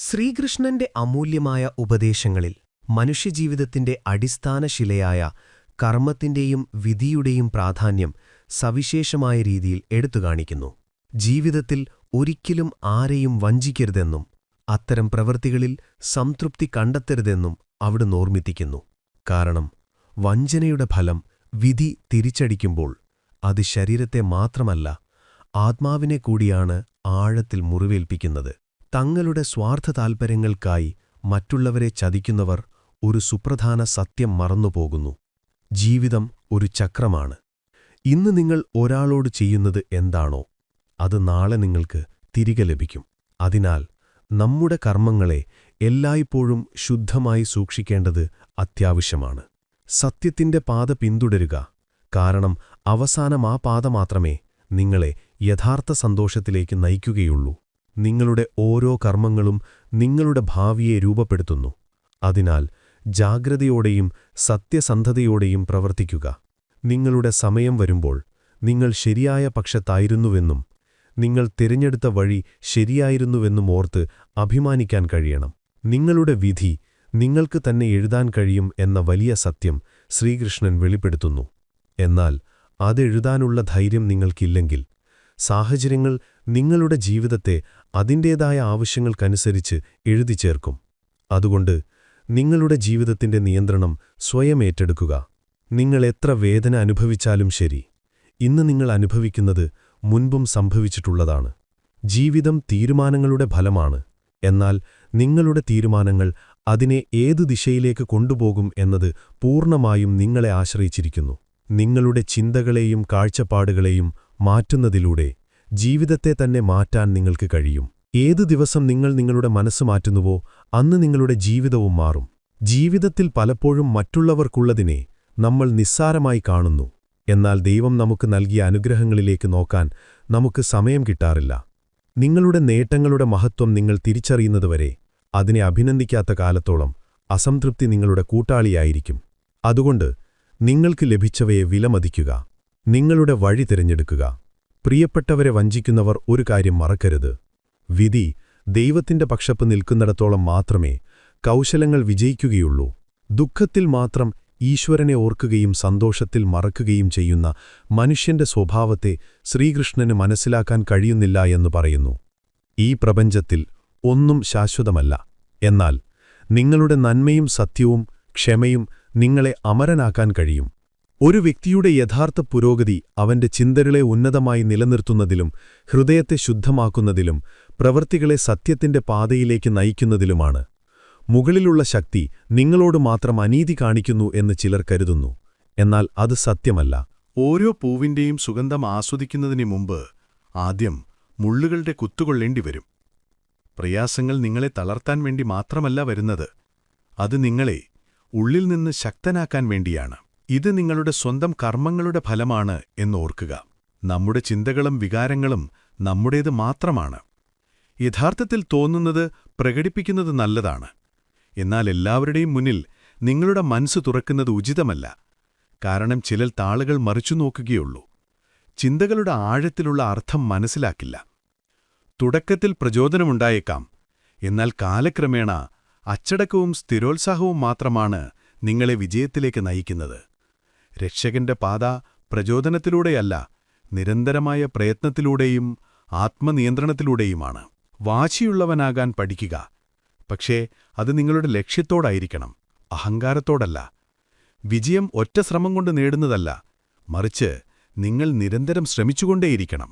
ശ്രീകൃഷ്ണന്റെ അമൂല്യമായ ഉപദേശങ്ങളിൽ മനുഷ്യജീവിതത്തിന്റെ അടിസ്ഥാനശിലയായ കർമ്മത്തിന്റെയും വിധിയുടെയും പ്രാധാന്യം സവിശേഷമായ രീതിയിൽ എടുത്തുകാണിക്കുന്നു. ജീവിതത്തിൽ ഒരിക്കലും ആരെയും വഞ്ചിക്കരുതെന്നും അത്തരം പ്രവൃത്തികളിൽ സംതൃപ്തി കണ്ടെത്തരുതെന്നും അവിടുന്ന് ഓർമ്മിപ്പിക്കുന്നു. കാരണം വഞ്ചനയുടെ ഫലം വിധി തിരിച്ചടിക്കുമ്പോൾ അത് ശരീരത്തെ മാത്രമല്ല, ആത്മാവിനെ കൂടിയാണ് ആഴത്തിൽ മുറിവേൽപ്പിക്കുന്നത്. തങ്ങളുടെ സ്വാർത്ഥതാൽപര്യങ്ങൾക്കായി മറ്റുള്ളവരെ ചതിക്കുന്നവർ ഒരു സുപ്രധാന സത്യം മറന്നുപോകുന്നു. ജീവിതം ഒരു ചക്രമാണ്. ഇന്ന് നിങ്ങൾ ഒരാളോട് ചെയ്യുന്നത് എന്താണോ അത് നാളെ നിങ്ങൾക്ക് തിരികെ ലഭിക്കും. അതിനാൽ നമ്മുടെ കർമ്മങ്ങളെ എല്ലായ്പ്പോഴും ശുദ്ധമായി സൂക്ഷിക്കേണ്ടത് അത്യാവശ്യമാണ്. സത്യത്തിന്റെ പാത പിന്തുടരുക, കാരണം അവസാനം ആ പാത മാത്രമേ നിങ്ങളെ യഥാർത്ഥ സന്തോഷത്തിലേക്ക് നയിക്കുകയുള്ളൂ. നിങ്ങളുടെ ഓരോ കർമ്മങ്ങളും നിങ്ങളുടെ ഭാവിയെ രൂപപ്പെടുത്തുന്നു. അതിനാൽ ജാഗ്രതയോടെയും സത്യസന്ധതയോടെയും പ്രവർത്തിക്കുക. നിങ്ങളുടെ സമയം വരുമ്പോൾ നിങ്ങൾ ശരിയായ പക്ഷത്തായിരുന്നുവെന്നും നിങ്ങൾ തിരഞ്ഞെടുത്ത വഴി ശരിയായിരുന്നുവെന്നും ഓർത്ത് അഭിമാനിക്കാൻ കഴിയണം. നിങ്ങളുടെ വിധി നിങ്ങൾക്ക് തന്നെ എഴുതാൻ കഴിയും എന്ന വലിയ സത്യം ശ്രീകൃഷ്ണൻ വെളിപ്പെടുത്തുന്നു. എന്നാൽ അതെഴുതാനുള്ള ധൈര്യം നിങ്ങൾക്കില്ലെങ്കിൽ സാഹചര്യങ്ങൾ നിങ്ങളുടെ ജീവിതത്തെ അതിൻ്റേതായ ആവശ്യങ്ങൾക്കനുസരിച്ച് എഴുതിച്ചേർക്കും. അതുകൊണ്ട് നിങ്ങളുടെ ജീവിതത്തിന്റെ നിയന്ത്രണം സ്വയം ഏറ്റെടുക്കുക. നിങ്ങൾ എത്ര വേദന അനുഭവിച്ചാലും ശരി, ഇന്ന് നിങ്ങൾ അനുഭവിക്കുന്നത് മുൻപും സംഭവിച്ചിട്ടുള്ളതാണ്. ജീവിതം തീരുമാനങ്ങളുടെ ഫലമാണ്. എന്നാൽ നിങ്ങളുടെ തീരുമാനങ്ങൾ അതിനെ ഏതു ദിശയിലേക്ക് കൊണ്ടുപോകും എന്നത് പൂർണ്ണമായും നിങ്ങളെ ആശ്രയിച്ചിരിക്കുന്നു. നിങ്ങളുടെ ചിന്തകളെയും കാഴ്ചപ്പാടുകളെയും മാറ്റുന്നതിലൂടെ ജീവിതത്തെ തന്നെ മാറ്റാൻ നിങ്ങൾക്ക് കഴിയും. ഏതു ദിവസം നിങ്ങൾ നിങ്ങളുടെ മനസ്സ് മാറ്റുന്നുവോ അന്ന് നിങ്ങളുടെ ജീവിതവും മാറും. ജീവിതത്തിൽ പലപ്പോഴും മറ്റുള്ളവർക്കുള്ളതിനെ നമ്മൾ നിസ്സാരമായി കാണുന്നു. എന്നാൽ ദൈവം നമുക്ക് നൽകിയ അനുഗ്രഹങ്ങളിലേക്ക് നോക്കാൻ നമുക്ക് സമയം കിട്ടാറില്ല. നിങ്ങളുടെ നേട്ടങ്ങളുടെ മഹത്വം നിങ്ങൾ തിരിച്ചറിയുന്നതുവരെ അതിനെ അഭിനന്ദിക്കാത്ത കാലത്തോളം അസംതൃപ്തി നിങ്ങളുടെ കൂട്ടാളിയായിരിക്കും. അതുകൊണ്ട് നിങ്ങൾക്ക് ലഭിച്ചവയെ വിലമതിക്കുക. നിങ്ങളുടെ വഴി തിരഞ്ഞെടുക്കുക. പ്രിയപ്പെട്ടവരെ വഞ്ചിക്കുന്നവർ ഒരു കാര്യം മറക്കരുത്. വിധി ദൈവത്തിന്റെ പക്ഷത്ത് നിൽക്കുന്നിടത്തോളം മാത്രമേ കൗശലങ്ങൾ വിജയിക്കുകയുള്ളൂ. ദുഃഖത്തിൽ മാത്രം ഈശ്വരനെ ഓർക്കുകയും സന്തോഷത്തിൽ മറക്കുകയും ചെയ്യുന്ന മനുഷ്യന്റെ സ്വഭാവത്തെ ശ്രീകൃഷ്ണന് മനസ്സിലാക്കാൻ കഴിയുന്നില്ല എന്ന് പറയുന്നു. ഈ പ്രപഞ്ചത്തിൽ ഒന്നും ശാശ്വതമല്ല. എന്നാൽ നിങ്ങളുടെ നന്മയും സത്യവും ക്ഷമയും നിങ്ങളെ അമരനാക്കാൻ കഴിയും. ഒരു വ്യക്തിയുടെ യഥാർത്ഥ പുരോഗതി അവന്റെ ചിന്തകളെ ഉന്നതമായി നിലനിർത്തുന്നതിലും ഹൃദയത്തെ ശുദ്ധമാക്കുന്നതിലും പ്രവൃത്തികളെ സത്യത്തിന്റെ പാതയിലേക്ക് നയിക്കുന്നതിലുമാണ്. മുകളിലുള്ള ശക്തി നിങ്ങളോട് മാത്രം അനീതി കാണിക്കുന്നു എന്ന് ചിലർ കരുതുന്നു. എന്നാൽ അത് സത്യമല്ല. ഓരോ പൂവിന്റെയും സുഗന്ധം ആസ്വദിക്കുന്നതിനു മുമ്പ് ആദ്യം മുള്ളുകളുടെ കുത്തുകൊള്ളേണ്ടിവരും. പ്രയാസങ്ങൾ നിങ്ങളെ തളർത്താൻ വേണ്ടി മാത്രമല്ല വരുന്നത്, അത് നിങ്ങളെ ഉള്ളിൽ നിന്ന് ശക്തനാക്കാൻ വേണ്ടിയാണ്. ഇത് നിങ്ങളുടെ സ്വന്തം കർമ്മങ്ങളുടെ ഫലമാണ് എന്നോർക്കുക. നമ്മുടെ ചിന്തകളും വികാരങ്ങളും നമ്മുടേത് മാത്രമാണ്. യഥാർത്ഥത്തിൽ തോന്നുന്നത് പ്രകടിപ്പിക്കുന്നത് നല്ലതാണ്. എന്നാൽ എല്ലാവരുടെയും മുന്നിൽ നിങ്ങളുടെ മനസ്സ് തുറക്കുന്നത് ഉചിതമല്ല. കാരണം ചിലർ താളുകൾ മറിച്ചു നോക്കുകയുള്ളൂ. ചിന്തകളുടെ ആഴത്തിലുള്ള അർത്ഥം മനസ്സിലാക്കില്ല. തുടക്കത്തിൽ പ്രചോദനമുണ്ടായേക്കാം, എന്നാൽ കാലക്രമേണ അച്ചടക്കവും സ്ഥിരോത്സാഹവും മാത്രമാണ് നിങ്ങളെ വിജയത്തിലേക്ക് നയിക്കുന്നത്. രക്ഷകന്റെ പാത പ്രചോദനത്തിലൂടെയല്ല, നിരന്തരമായ പ്രയത്നത്തിലൂടെയും ആത്മനിയന്ത്രണത്തിലൂടെയുമാണ്. വാശിയുള്ളവനാകാൻ പഠിക്കുക, പക്ഷേ അത് നിങ്ങളുടെ ലക്ഷ്യത്തോടായിരിക്കണം, അഹങ്കാരത്തോടല്ല. വിജയം ഒറ്റ ശ്രമം കൊണ്ട് നേടുന്നതല്ല, മറിച്ച് നിങ്ങൾ നിരന്തരം ശ്രമിച്ചുകൊണ്ടേയിരിക്കണം.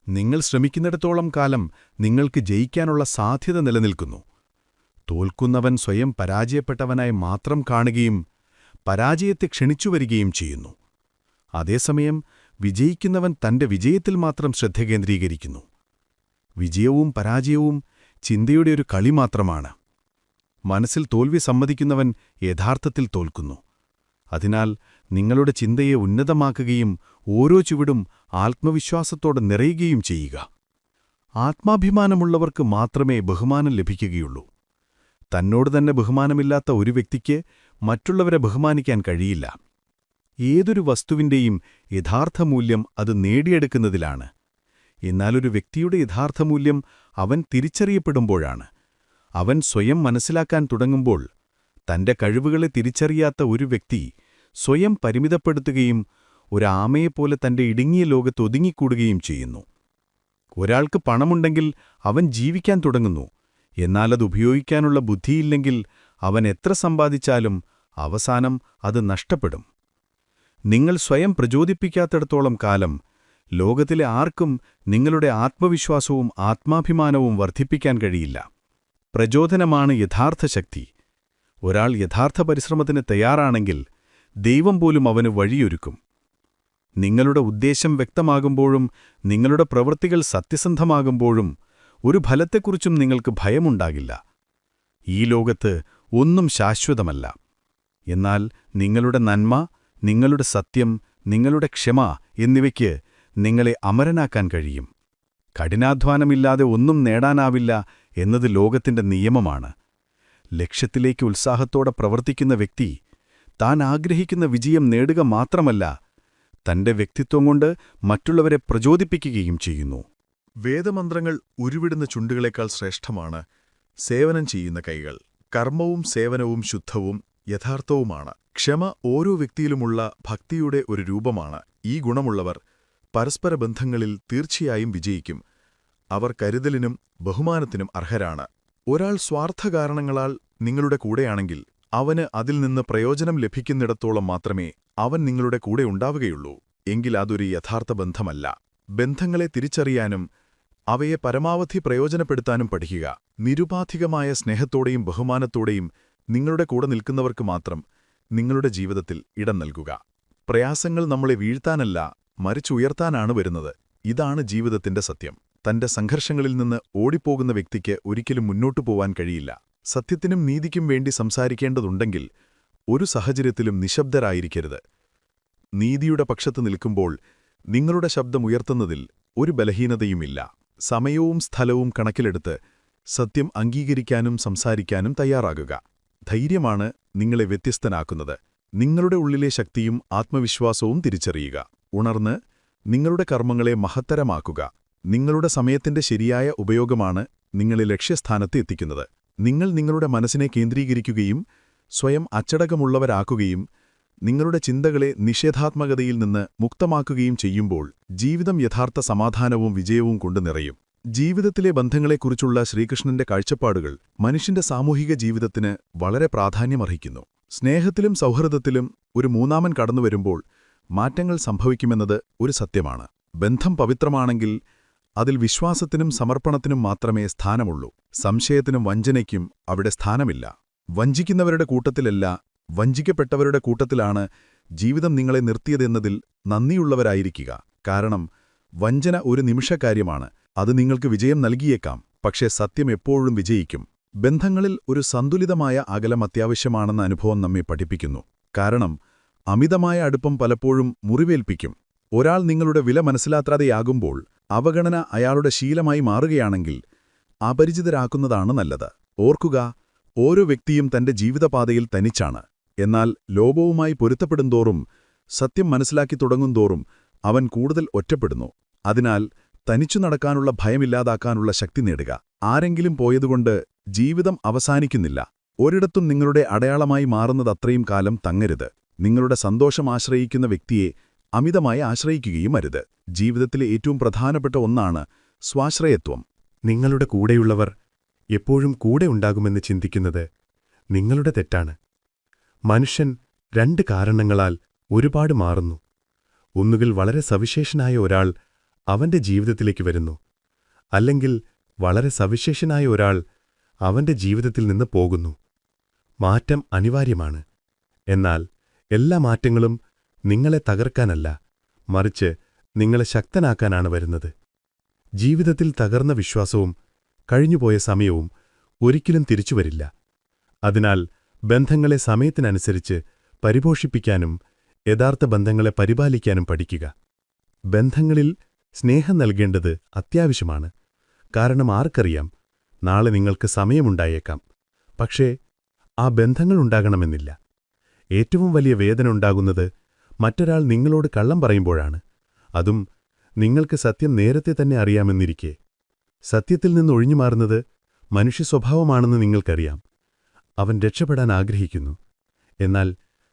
നിങ്ങൾ ശ്രമിക്കുന്നിടത്തോളം കാലം നിങ്ങൾക്ക് ജയിക്കാനുള്ള സാധ്യത നിലനിൽക്കുന്നു. തോൽക്കുന്നവൻ സ്വയം പരാജയപ്പെട്ടവനായി മാത്രം കാണുകയും പരാജയത്തെ ക്ഷണിച്ചുവരികയും ചെയ്യുന്നു. അതേസമയം വിജയിക്കുന്നവൻ തന്റെ വിജയത്തിൽ മാത്രം ശ്രദ്ധ കേന്ദ്രീകരിക്കുന്നു. വിജയവും പരാജയവും ചിന്തയുടെ ഒരു കളി മാത്രമാണ്. മനസ്സിൽ തോൽവി സമ്മതിക്കുന്നവൻ യഥാർത്ഥത്തിൽ തോൽക്കുന്നു. അതിനാൽ നിങ്ങളുടെ ചിന്തയെ ഉന്നതമാക്കുകയും ഓരോ ചുവടും ആത്മവിശ്വാസത്തോടെ നിറയുകയും ചെയ്യുക. ആത്മാഭിമാനമുള്ളവർക്ക് മാത്രമേ ബഹുമാനം ലഭിക്കുകയുള്ളൂ. തന്നോട് തന്നെ ബഹുമാനമില്ലാത്ത ഒരു വ്യക്തിക്ക് മറ്റുള്ളവരെ ബഹുമാനിക്കാൻ കഴിയില്ല. ഏതൊരു വസ്തുവിന്റെയും യഥാർത്ഥ മൂല്യം അത് നേടിയെടുക്കുന്നതിലാണ്. എന്നാലൊരു വ്യക്തിയുടെ യഥാർത്ഥ മൂല്യം അവൻ തിരിച്ചറിയപ്പെടുമ്പോഴാണ്. അവൻ സ്വയം മനസ്സിലാക്കാൻ തുടങ്ങുമ്പോൾ തന്റെ കഴിവുകളെ തിരിച്ചറിയാത്ത ഒരു വ്യക്തി സ്വയം പരിമിതപ്പെടുത്തുകയും ഒരാമയെപ്പോലെ തന്റെ ഇടുങ്ങിയ ലോകത്ത് ഒതുങ്ങിക്കൂടുകയും ചെയ്യുന്നു. ഒരാൾക്ക് പണമുണ്ടെങ്കിൽ അവൻ ജീവിക്കാൻ തുടങ്ങുന്നു. എന്നാലത് ഉപയോഗിക്കാനുള്ള ബുദ്ധിയില്ലെങ്കിൽ അവൻ എത്ര സമ്പാദിച്ചാലും അവസാനം അത് നഷ്ടപ്പെടും. നിങ്ങൾ സ്വയം പ്രചോദിപ്പിക്കാത്തിടത്തോളം കാലം ലോകത്തിലെ ആർക്കും നിങ്ങളുടെ ആത്മവിശ്വാസവും ആത്മാഭിമാനവും വർദ്ധിപ്പിക്കാൻ കഴിയില്ല. പ്രചോദനമാണ് യഥാർത്ഥ ശക്തി. ഒരാൾ യഥാർത്ഥ പരിശ്രമത്തിന് തയ്യാറാണെങ്കിൽ ദൈവം പോലും അവന് വഴിയൊരുക്കും. നിങ്ങളുടെ ഉദ്ദേശം വ്യക്തമാകുമ്പോഴും നിങ്ങളുടെ പ്രവൃത്തികൾ സത്യസന്ധമാകുമ്പോഴും ഒരു ഫലത്തെക്കുറിച്ചും നിങ്ങൾക്ക് ഭയമുണ്ടാകില്ല. ഈ ലോകത്ത് ഒന്നും ശാശ്വതമല്ല. എന്നാൽ നിങ്ങളുടെ നന്മ, നിങ്ങളുടെ സത്യം, നിങ്ങളുടെ ക്ഷമ എന്നിവയ്ക്ക് നിങ്ങളെ അമരനാക്കാൻ കഴിയും. കഠിനാധ്വാനമില്ലാതെ ഒന്നും നേടാനാവില്ല എന്നത് ലോകത്തിന്റെ നിയമമാണ്. ലക്ഷ്യത്തിലേക്ക് ഉത്സാഹത്തോടെ പ്രവർത്തിക്കുന്ന വ്യക്തി താൻ ആഗ്രഹിക്കുന്ന വിജയം നേടുക മാത്രമല്ല, തന്റെ വ്യക്തിത്വം കൊണ്ട് മറ്റുള്ളവരെ പ്രചോദിപ്പിക്കുകയും ചെയ്യുന്നു. വേദമന്ത്രങ്ങൾ ഉരുവിടുന്ന ചുണ്ടുകളേക്കാൾ ശ്രേഷ്ഠമാണ് സേവനം ചെയ്യുന്ന കൈകൾ. കർമ്മവും സേവനവും ശുദ്ധവും യഥാർത്ഥവുമാണ്. ക്ഷമ ഓരോ വ്യക്തിയിലുമുള്ള ഭക്തിയുടെ ഒരു രൂപമാണ്. ഈ ഗുണമുള്ളവർ പരസ്പര ബന്ധങ്ങളിൽ തീർച്ചയായും വിജയിക്കും. അവർ കരുതലിനും ബഹുമാനത്തിനും അർഹരാണ്. ഒരാൾ സ്വാർത്ഥകാരണങ്ങളാൽ നിങ്ങളുടെ കൂടെയാണെങ്കിൽ അവന് അതിൽ നിന്ന് പ്രയോജനം ലഭിക്കുന്നിടത്തോളം മാത്രമേ അവൻ നിങ്ങളുടെ കൂടെ ഉണ്ടാവുകയുള്ളൂ. എങ്കിൽ അതൊരു യഥാർത്ഥ ബന്ധമല്ല. ബന്ധങ്ങളെ തിരിച്ചറിയാനും അവയെ പരമാവധി പ്രയോജനപ്പെടുത്താനും പഠിക്കുക. നിരുപാധികമായ സ്നേഹത്തോടെയും ബഹുമാനത്തോടെയും നിങ്ങളുടെ കൂടെ നിൽക്കുന്നവർക്ക് മാത്രം നിങ്ങളുടെ ജീവിതത്തിൽ ഇടം നൽകുക. പ്രയാസങ്ങൾ നമ്മളെ വീഴ്ത്താനല്ല, മറിച്ചുയർത്താനാണ് വരുന്നത്. ഇതാണ് ജീവിതത്തിന്റെ സത്യം. തന്റെ സംഘർഷങ്ങളിൽ നിന്ന് ഓടിപ്പോകുന്ന വ്യക്തിക്ക് ഒരിക്കലും മുന്നോട്ടു പോവാൻ കഴിയില്ല. സത്യത്തിനും നീതിക്കും വേണ്ടി സംസാരിക്കേണ്ടതുണ്ടെങ്കിൽ ഒരു സാഹചര്യത്തിലും നിശബ്ദരായിരിക്കരുത്. നീതിയുടെ പക്ഷത്ത് നിൽക്കുമ്പോൾ നിങ്ങളുടെ ശബ്ദമുയർത്തുന്നതിൽ ഒരു ബലഹീനതയുമില്ല. സമയവും സ്ഥലവും കണക്കിലെടുത്ത് സത്യം അംഗീകരിക്കാനും സംസാരിക്കാനും തയ്യാറാകുക. ധൈര്യമാണ് നിങ്ങളെ വ്യത്യസ്തനാക്കുന്നത്. നിങ്ങളുടെ ഉള്ളിലെ ശക്തിയും ആത്മവിശ്വാസവും തിരിച്ചറിയുക. ഉണർന്ന് നിങ്ങളുടെ കർമ്മങ്ങളെ മഹത്തരമാക്കുക. നിങ്ങളുടെ സമയത്തിന്റെ ശരിയായ ഉപയോഗമാണ് നിങ്ങളെ ലക്ഷ്യസ്ഥാനത്ത് എത്തിക്കുന്നത്. നിങ്ങൾ നിങ്ങളുടെ മനസ്സിനെ കേന്ദ്രീകരിക്കുകയും സ്വയം അച്ചടക്കമുള്ളവരാക്കുകയും നിങ്ങളുടെ ചിന്തകളെ നിഷേധാത്മകതയിൽ നിന്ന് മുക്തമാക്കുകയും ചെയ്യുമ്പോൾ ജീവിതം യഥാർത്ഥ സമാധാനവും വിജയവും കൊണ്ട് നിറയും. ജീവിതത്തിലെ ബന്ധങ്ങളെക്കുറിച്ചുള്ള ശ്രീകൃഷ്ണന്റെ കാഴ്ചപ്പാടുകൾ മനുഷ്യന്റെ സാമൂഹിക ജീവിതത്തിന് വളരെ പ്രാധാന്യമർഹിക്കുന്നു. സ്നേഹത്തിലും സൗഹൃദത്തിലും ഒരു മൂന്നാമൻ കടന്നുവരുമ്പോൾ മാറ്റങ്ങൾ സംഭവിക്കുമെന്നത് ഒരു സത്യമാണ്. ബന്ധം പവിത്രമാണെങ്കിൽ അതിൽ വിശ്വാസത്തിനും സമർപ്പണത്തിനും മാത്രമേ സ്ഥാനമുള്ളൂ. സംശയത്തിനും വഞ്ചനയ്ക്കും അവിടെ സ്ഥാനമില്ല. വഞ്ചിക്കുന്നവരുടെ കൂട്ടത്തിലല്ല, വഞ്ചിക്കപ്പെട്ടവരുടെ കൂട്ടത്തിലാണ് ജീവിതം നിങ്ങളെ നിർത്തിയതെന്നതിൽ നന്ദിയുള്ളവരായിരിക്കുക. കാരണം വഞ്ചന ഒരു നിമിഷകാര്യമാണ്. അത് നിങ്ങൾക്ക് വിജയം നൽകിയേക്കാം, പക്ഷേ സത്യം എപ്പോഴും വിജയിക്കും. ബന്ധങ്ങളിൽ ഒരു സന്തുലിതമായ അകലം അത്യാവശ്യമാണെന്ന അനുഭവം നമ്മെ പഠിപ്പിക്കുന്നു. കാരണം അമിതമായ അടുപ്പം പലപ്പോഴും മുറിവേൽപ്പിക്കും. ഒരാൾ നിങ്ങളുടെ വില മനസ്സിലാക്കാതെയാകുമ്പോൾ അവഗണന അയാളുടെ ശീലമായി മാറുകയാണെങ്കിൽ അപരിചിതരാക്കുന്നതാണ് നല്ലത്. ഓർക്കുക, ഓരോ വ്യക്തിയും തന്റെ ജീവിതപാതയിൽ തനിച്ചാണ്. എന്നാൽ ലോപവുമായി പൊരുത്തപ്പെടുന്തോറും സത്യം മനസ്സിലാക്കി തുടങ്ങുന്തോറും അവൻ കൂടുതൽ ഒറ്റപ്പെടുന്നു. അതിനാൽ തനിച്ചു നടക്കാനുള്ള ഭയമില്ലാതാക്കാനുള്ള ശക്തി നേടുക. ആരെങ്കിലും പോയതുകൊണ്ട് ജീവിതം അവസാനിക്കുന്നില്ല. ഒരിടത്തും നിങ്ങളുടെ അടയാളമായി മാറുന്നതത്രയും കാലം തങ്ങരുത്. നിങ്ങളുടെ സന്തോഷം ആശ്രയിക്കുന്ന വ്യക്തിയെ അമിതമായി ആശ്രയിക്കുകയും അരുത്. ജീവിതത്തിലെ ഏറ്റവും പ്രധാനപ്പെട്ട ഒന്നാണ് സ്വാശ്രയത്വം. നിങ്ങളുടെ കൂടെയുള്ളവർ എപ്പോഴും കൂടെ ഉണ്ടാകുമെന്ന് ചിന്തിക്കുന്നത് നിങ്ങളുടെ തെറ്റാണ്. മനുഷ്യൻ രണ്ട് കാരണങ്ങളാൽ ഒരുപാട് മാറുന്നു. ഒന്നുകിൽ വളരെ സവിശേഷനായ ഒരാൾ അവന്റെ ജീവിതത്തിലേക്ക് വരുന്നു, അല്ലെങ്കിൽ വളരെ സവിശേഷനായ ഒരാൾ അവന്റെ ജീവിതത്തിൽ നിന്ന് പോകുന്നു. മാറ്റം അനിവാര്യമാണ്. എന്നാൽ എല്ലാ മാറ്റങ്ങളും നിങ്ങളെ തകർക്കാനല്ല, മറിച്ച് നിങ്ങളെ ശക്തനാക്കാനാണ് വരുന്നത്. ജീവിതത്തിൽ തകർന്ന വിശ്വാസവും കഴിഞ്ഞുപോയ സമയവും ഒരിക്കലും തിരിച്ചുവരില്ല. അതിനാൽ ബന്ധങ്ങളെ സമയത്തിനനുസരിച്ച് പരിപോഷിപ്പിക്കാനും യഥാർത്ഥ ബന്ധങ്ങളെ പരിപാലിക്കാനും പഠിക്കുക. ബന്ധങ്ങളിൽ സ്നേഹം നൽകേണ്ടത് അത്യാവശ്യമാണ്. കാരണം ആർക്കറിയാം, നാളെ നിങ്ങൾക്ക് സമയമുണ്ടായേക്കാം. പക്ഷേ ആ ബന്ധങ്ങളുണ്ടാകണമെന്നില്ല. ഏറ്റവും വലിയ വേദന ഉണ്ടാകുന്നത് മറ്റൊരാൾ നിങ്ങളോട് കള്ളം പറയുമ്പോഴാണ്. അതും നിങ്ങൾക്ക് സത്യം നേരത്തെ തന്നെ അറിയാമെന്നിരിക്കെ. സത്യത്തിൽ നിന്ന് ഒഴിഞ്ഞുമാറുന്നത് മനുഷ്യ സ്വഭാവമാണെന്ന് നിങ്ങൾക്കറിയാം. അവൻ രക്ഷപ്പെടാൻ ആഗ്രഹിക്കുന്നു. എന്നാൽ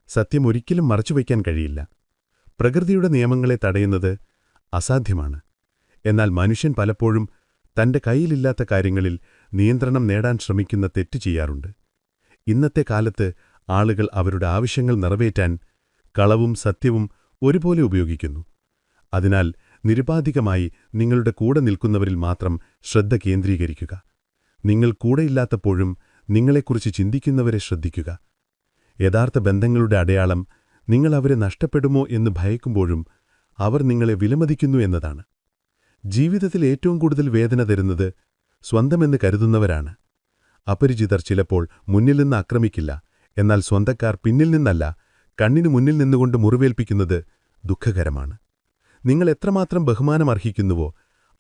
സത്യം ഒരിക്കലും മറച്ചുവയ്ക്കാൻ കഴിയില്ല. പ്രകൃതിയുടെ നിയമങ്ങളെ തടയുന്നത് അസാധ്യമാണ്. എന്നാൽ മനുഷ്യൻ പലപ്പോഴും തന്റെ കയ്യിലില്ലാത്ത കാര്യങ്ങളിൽ നിയന്ത്രണം നേടാൻ ശ്രമിക്കുന്ന തെറ്റ് ചെയ്യാറുണ്ട്. ഇന്നത്തെ കാലത്ത് ആളുകൾ അവരുടെ ആവശ്യങ്ങൾ നിറവേറ്റാൻ കളവും സത്യവും ഒരുപോലെ ഉപയോഗിക്കുന്നു. അതിനാൽ നിരുപാധികമായി നിങ്ങളുടെ കൂടെ നിൽക്കുന്നവരിൽ മാത്രം ശ്രദ്ധ കേന്ദ്രീകരിക്കുക. നിങ്ങൾ കൂടെയില്ലാത്തപ്പോഴും നിങ്ങളെക്കുറിച്ച് ചിന്തിക്കുന്നവരെ ശ്രദ്ധിക്കുക. യഥാർത്ഥ ബന്ധങ്ങളുടെ അടയാളം നിങ്ങൾ അവരെ നഷ്ടപ്പെടുമോ എന്ന് ഭയക്കുമ്പോഴും അവർ നിങ്ങളെ വിലമതിക്കുന്നു എന്നതാണ്. ജീവിതത്തിൽ ഏറ്റവും കൂടുതൽ വേദന തരുന്നത് സ്വന്തമെന്ന് കരുതുന്നവരാണ്. അപരിചിതർ ചിലപ്പോൾ മുന്നിൽ നിന്ന് ആക്രമിക്കില്ല, എന്നാൽ സ്വന്തക്കാർ പിന്നിൽ നിന്നല്ല, കണ്ണിനു മുന്നിൽ നിന്നുകൊണ്ട് മുറിവേൽപ്പിക്കുന്നത് ദുഃഖകരമാണ്. നിങ്ങൾ എത്രമാത്രം ബഹുമാനം അർഹിക്കുന്നുവോ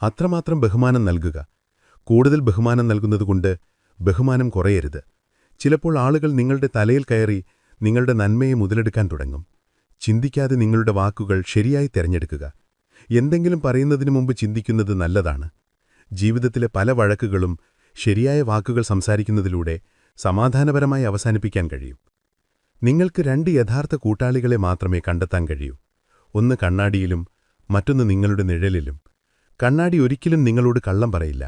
അത്രമാത്രം ബഹുമാനം നൽകുക. കൂടുതൽ ബഹുമാനം നൽകുന്നതുകൊണ്ട് ബഹുമാനം കുറയരുത്. ചിലപ്പോൾ ആളുകൾ നിങ്ങളുടെ തലയിൽ കയറി നിങ്ങളുടെ നന്മയെ മുതലെടുക്കാൻ തുടങ്ങും. ചിന്തിക്കാതെ നിങ്ങളുടെ വാക്കുകൾ ശരിയായി തിരഞ്ഞെടുക്കുക. എന്തെങ്കിലും പറയുന്നതിനു മുമ്പ് ചിന്തിക്കുന്നത് നല്ലതാണ്. ജീവിതത്തിലെ പല വഴക്കുകളും ശരിയായ വാക്കുകൾ സംസാരിക്കുന്നതിലൂടെ സമാധാനപരമായി അവസാനിപ്പിക്കാൻ കഴിയും. നിങ്ങൾക്ക് 2 യഥാർത്ഥ കൂട്ടാളികളെ മാത്രമേ കണ്ടെത്താൻ കഴിയൂ. ഒന്ന് കണ്ണാടിയിലും മറ്റൊന്ന് നിങ്ങളുടെ നിഴലിലും. കണ്ണാടി ഒരിക്കലും നിങ്ങളോട് കള്ളം പറയില്ല.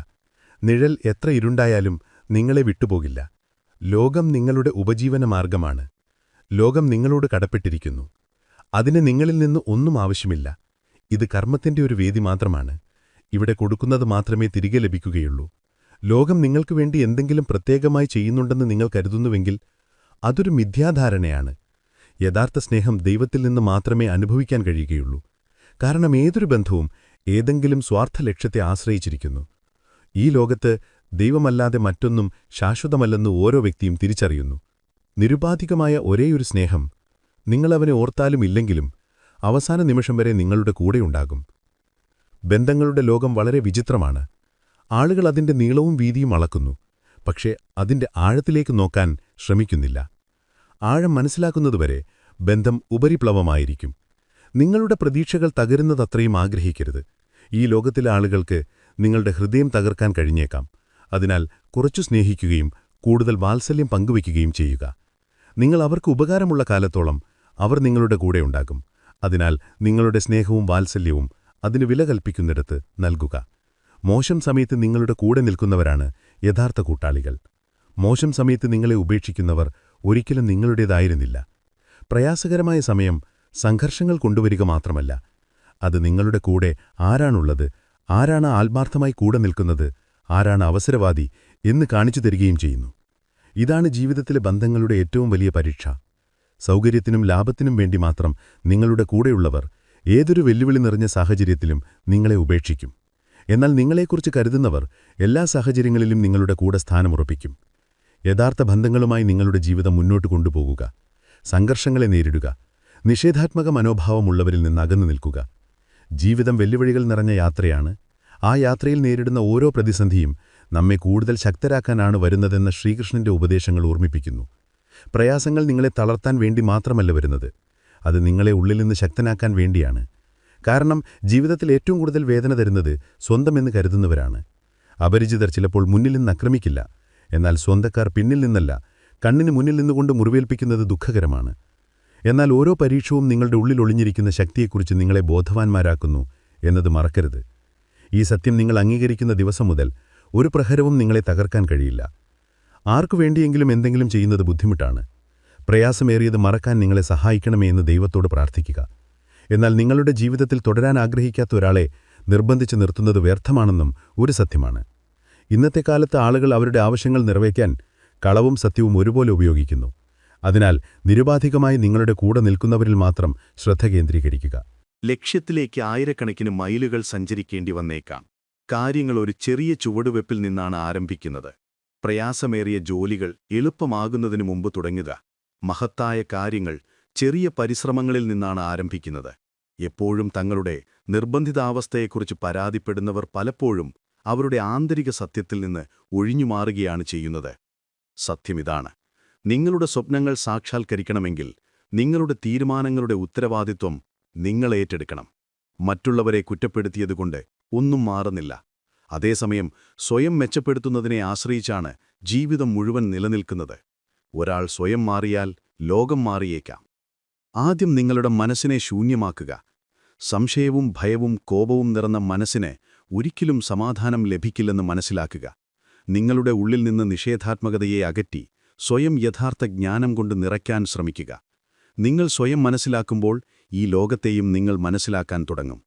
നിഴൽ എത്ര ഇരുണ്ടായാലും നിങ്ങളെ വിട്ടുപോകില്ല. ലോകം നിങ്ങളുടെ ഉപജീവനമാർഗമാണ്. ലോകം നിങ്ങളോട് കടപ്പെട്ടിരിക്കുന്നു. അതിന് നിങ്ങളിൽ നിന്ന് ഒന്നും ആവശ്യമില്ല. ഇത് കർമ്മത്തിന്റെ ഒരു വേദി മാത്രമാണ്. ഇവിടെ കൊടുക്കുന്നത് മാത്രമേ തിരികെ ലഭിക്കുകയുള്ളൂ. ലോകം നിങ്ങൾക്കു വേണ്ടി എന്തെങ്കിലും പ്രത്യേകമായി ചെയ്യുന്നുണ്ടെന്ന് നിങ്ങൾ കരുതുന്നുവെങ്കിൽ അതൊരു മിഥ്യാധാരണയാണ്. യഥാർത്ഥ സ്നേഹം ദൈവത്തിൽ നിന്ന് മാത്രമേ അനുഭവിക്കാൻ കഴിയുകയുള്ളൂ. കാരണം ഏതൊരു ബന്ധവും ഏതെങ്കിലും സ്വാർത്ഥലക്ഷ്യത്തെ ആശ്രയിച്ചിരിക്കുന്നു. ഈ ലോകത്ത് ദൈവമല്ലാതെ മറ്റൊന്നും ശാശ്വതമല്ലെന്ന് ഓരോ വ്യക്തിയും തിരിച്ചറിയുന്നു. നിരുപാധികമായ ഒരേയൊരു സ്നേഹം, നിങ്ങളവനെ ഓർത്താലും ഇല്ലെങ്കിലും അവസാന നിമിഷം വരെ നിങ്ങളുടെ കൂടെയുണ്ടാകും. ബന്ധങ്ങളുടെ ലോകം വളരെ വിചിത്രമാണ്. ആളുകൾ അതിന്റെ നീളവും വീതിയും അളക്കുന്നു, പക്ഷേ അതിന്റെ ആഴത്തിലേക്ക് നോക്കാൻ ശ്രമിക്കുന്നില്ല. ആഴം മനസ്സിലാക്കുന്നതുവരെ ബന്ധം ഉപരിപ്ലവമായിരിക്കും. നിങ്ങളുടെ പ്രതീക്ഷകൾ തകരുന്നതത്രയും ആഗ്രഹിക്കരുത്. ഈ ലോകത്തിലെ ആളുകൾക്ക് നിങ്ങളുടെ ഹൃദയം തകർക്കാൻ കഴിഞ്ഞേക്കാം. അതിനാൽ കുറച്ചു സ്നേഹിക്കുകയും കൂടുതൽ വാത്സല്യം പങ്കുവയ്ക്കുകയും ചെയ്യുക. നിങ്ങൾ അവർക്ക് ഉപകാരമുള്ള കാലത്തോളം അവർ നിങ്ങളുടെ കൂടെയുണ്ടാകും. അതിനാൽ നിങ്ങളുടെ സ്നേഹവും വാത്സല്യവും അതിന് വില കൽപ്പിക്കുന്നിടത്ത് നൽകുക. മോശം സമയത്ത് നിങ്ങളുടെ കൂടെ നിൽക്കുന്നവരാണ് യഥാർത്ഥ കൂട്ടാളികൾ. മോശം സമയത്ത് നിങ്ങളെ ഉപേക്ഷിക്കുന്നവർ ഒരിക്കലും നിങ്ങളുടേതായിരുന്നില്ല. പ്രയാസകരമായ സമയം സംഘർഷങ്ങൾ കൊണ്ടുവരിക മാത്രമല്ല, അത് നിങ്ങളുടെ കൂടെ ആരാണുള്ളത്, ആരാണ് ആത്മാർത്ഥമായി കൂടെ നിൽക്കുന്നത്, ആരാണ് അവസരവാദി എന്ന് കാണിച്ചു തരികയും ചെയ്യുന്നു. ഇതാണ് ജീവിതത്തിലെ ബന്ധങ്ങളുടെ ഏറ്റവും വലിയ പരീക്ഷ. സൗകര്യത്തിനും ലാഭത്തിനും വേണ്ടി മാത്രം നിങ്ങളുടെ കൂടെയുള്ളവർ ഏതൊരു വെല്ലുവിളി നിറഞ്ഞ സാഹചര്യത്തിലും നിങ്ങളെ ഉപേക്ഷിക്കും. എന്നാൽ നിങ്ങളെക്കുറിച്ച് കരുതുന്നവർ എല്ലാ സാഹചര്യങ്ങളിലും നിങ്ങളുടെ കൂടെ സ്ഥാനമുറപ്പിക്കും. യഥാർത്ഥ ബന്ധങ്ങളുമായി നിങ്ങളുടെ ജീവിതം മുന്നോട്ട് കൊണ്ടുപോകുക. സംഘർഷങ്ങളെ നേരിടുക. നിഷേധാത്മക മനോഭാവമുള്ളവരിൽ നിന്ന് അകന്നു നിൽക്കുക. ജീവിതം വെല്ലുവിളികൾ നിറഞ്ഞ യാത്രയാണ്. ആ യാത്രയിൽ നേരിടുന്ന ഓരോ പ്രതിസന്ധിയും നമ്മെ കൂടുതൽ ശക്തരാക്കാനാണ് വരുന്നതെന്ന ശ്രീകൃഷ്ണന്റെ ഉപദേശങ്ങൾ ഓർമ്മിപ്പിക്കുന്നു. പ്രയാസങ്ങൾ നിങ്ങളെ തളർത്താൻ വേണ്ടി മാത്രമല്ല വരുന്നത്, അത് നിങ്ങളെ ഉള്ളിൽ നിന്ന് ശക്തനാക്കാൻ വേണ്ടിയാണ്. കാരണം ജീവിതത്തിൽ ഏറ്റവും കൂടുതൽ വേദന തരുന്നത് സ്വന്തമെന്ന് കരുതുന്നവരാണ്. അപരിചിതർ ചിലപ്പോൾ മുന്നിൽ നിന്ന് ആക്രമിക്കില്ല, എന്നാൽ സ്വന്തക്കാർ പിന്നിൽ നിന്നല്ല, കണ്ണിന് മുന്നിൽ നിന്നുകൊണ്ട് മുറിവേൽപ്പിക്കുന്നത് ദുഃഖകരമാണ്. എന്നാൽ ഓരോ പരീക്ഷവും നിങ്ങളുടെ ഉള്ളിൽ ഒളിഞ്ഞിരിക്കുന്ന ശക്തിയെക്കുറിച്ച് നിങ്ങളെ ബോധവാന്മാരാക്കുന്നു എന്നത് മറക്കരുത്. ഈ സത്യം നിങ്ങൾ അംഗീകരിക്കുന്ന ദിവസം മുതൽ ഒരു പ്രഹരവും നിങ്ങളെ തകർക്കാൻ കഴിയില്ല. ആർക്കു വേണ്ടിയെങ്കിലും എന്തെങ്കിലും ചെയ്യുന്നത് ബുദ്ധിമുട്ടാണ്. പ്രയാസമേറിയത് മറക്കാൻ നിങ്ങളെ സഹായിക്കണമേ എന്ന് ദൈവത്തോട് പ്രാർത്ഥിക്കുക. എന്നാൽ നിങ്ങളുടെ ജീവിതത്തിൽ തുടരാൻ ആഗ്രഹിക്കാത്ത ഒരാളെ നിർബന്ധിച്ച് നിർത്തുന്നത് വ്യർത്ഥമാണെന്നും ഒരു സത്യമാണ്. ഇന്നത്തെ കാലത്ത് ആളുകൾ അവരുടെ ആവശ്യങ്ങൾ നിറവേറ്റാൻ കളവും സത്യവും ഒരുപോലെ ഉപയോഗിക്കുന്നു. അതിനാൽ നിരുപാധികമായി നിങ്ങളുടെ കൂടെ നിൽക്കുന്നവരിൽ മാത്രം ശ്രദ്ധ കേന്ദ്രീകരിക്കുക. ലക്ഷ്യത്തിലേക്ക് ആയിരക്കണക്കിന് മൈലുകൾ സഞ്ചരിക്കേണ്ടി വന്നേക്കാം. കാര്യങ്ങൾ ഒരു ചെറിയ ചുവടുവെപ്പിൽ നിന്നാണ് ആരംഭിക്കുന്നത്. പ്രയാസമേറിയ ജോലികൾ എളുപ്പമാകുന്നതിനു മുമ്പ് തുടങ്ങുക. മഹത്തായ കാര്യങ്ങൾ ചെറിയ പരിശ്രമങ്ങളിൽ നിന്നാണ് ആരംഭിക്കുന്നത്. എപ്പോഴും തങ്ങളുടെ നിർബന്ധിതാവസ്ഥയെക്കുറിച്ച് പരാതിപ്പെടുന്നവർ പലപ്പോഴും അവരുടെ ആന്തരിക സത്യത്തിൽ നിന്ന് ഒഴിഞ്ഞുമാറുകയാണ് ചെയ്യുന്നത്. സത്യമിതാണ്, നിങ്ങളുടെ സ്വപ്നങ്ങൾ സാക്ഷാത്കരിക്കണമെങ്കിൽ നിങ്ങളുടെ തീരുമാനങ്ങളുടെ ഉത്തരവാദിത്വം നിങ്ങൾ ഏറ്റെടുക്കണം. മറ്റുള്ളവരെ കുറ്റപ്പെടുത്തിയതുകൊണ്ട് ഒന്നും മാറുന്നില്ല. അതേസമയം സ്വയം മെച്ചപ്പെടുത്തുന്നതിനെ ആശ്രയിച്ചാണ് ജീവിതം മുഴുവൻ നിലനിൽക്കുന്നത്. ഒരാൾ സ്വയം മാറിയാൽ ലോകം മാറിയേക്കാം. ആദ്യം നിങ്ങളുടെ മനസ്സിനെ ശൂന്യമാക്കുക. സംശയവും ഭയവും കോപവും നിറഞ്ഞ മനസ്സിന് ഒരിക്കലും സമാധാനം ലഭിക്കില്ലെന്ന് മനസ്സിലാക്കുക. നിങ്ങളുടെ ഉള്ളിൽ നിന്ന് നിഷേധാത്മകതയെ അകറ്റി സ്വയം യഥാർത്ഥ ജ്ഞാനം കൊണ്ട് നിറയ്ക്കാൻ ശ്രമിക്കുക. നിങ്ങൾ സ്വയം മനസ്സിലാക്കുമ്പോൾ ഈ ലോകത്തെയും നിങ്ങൾ മനസ്സിലാക്കാൻ തുടങ്ങും.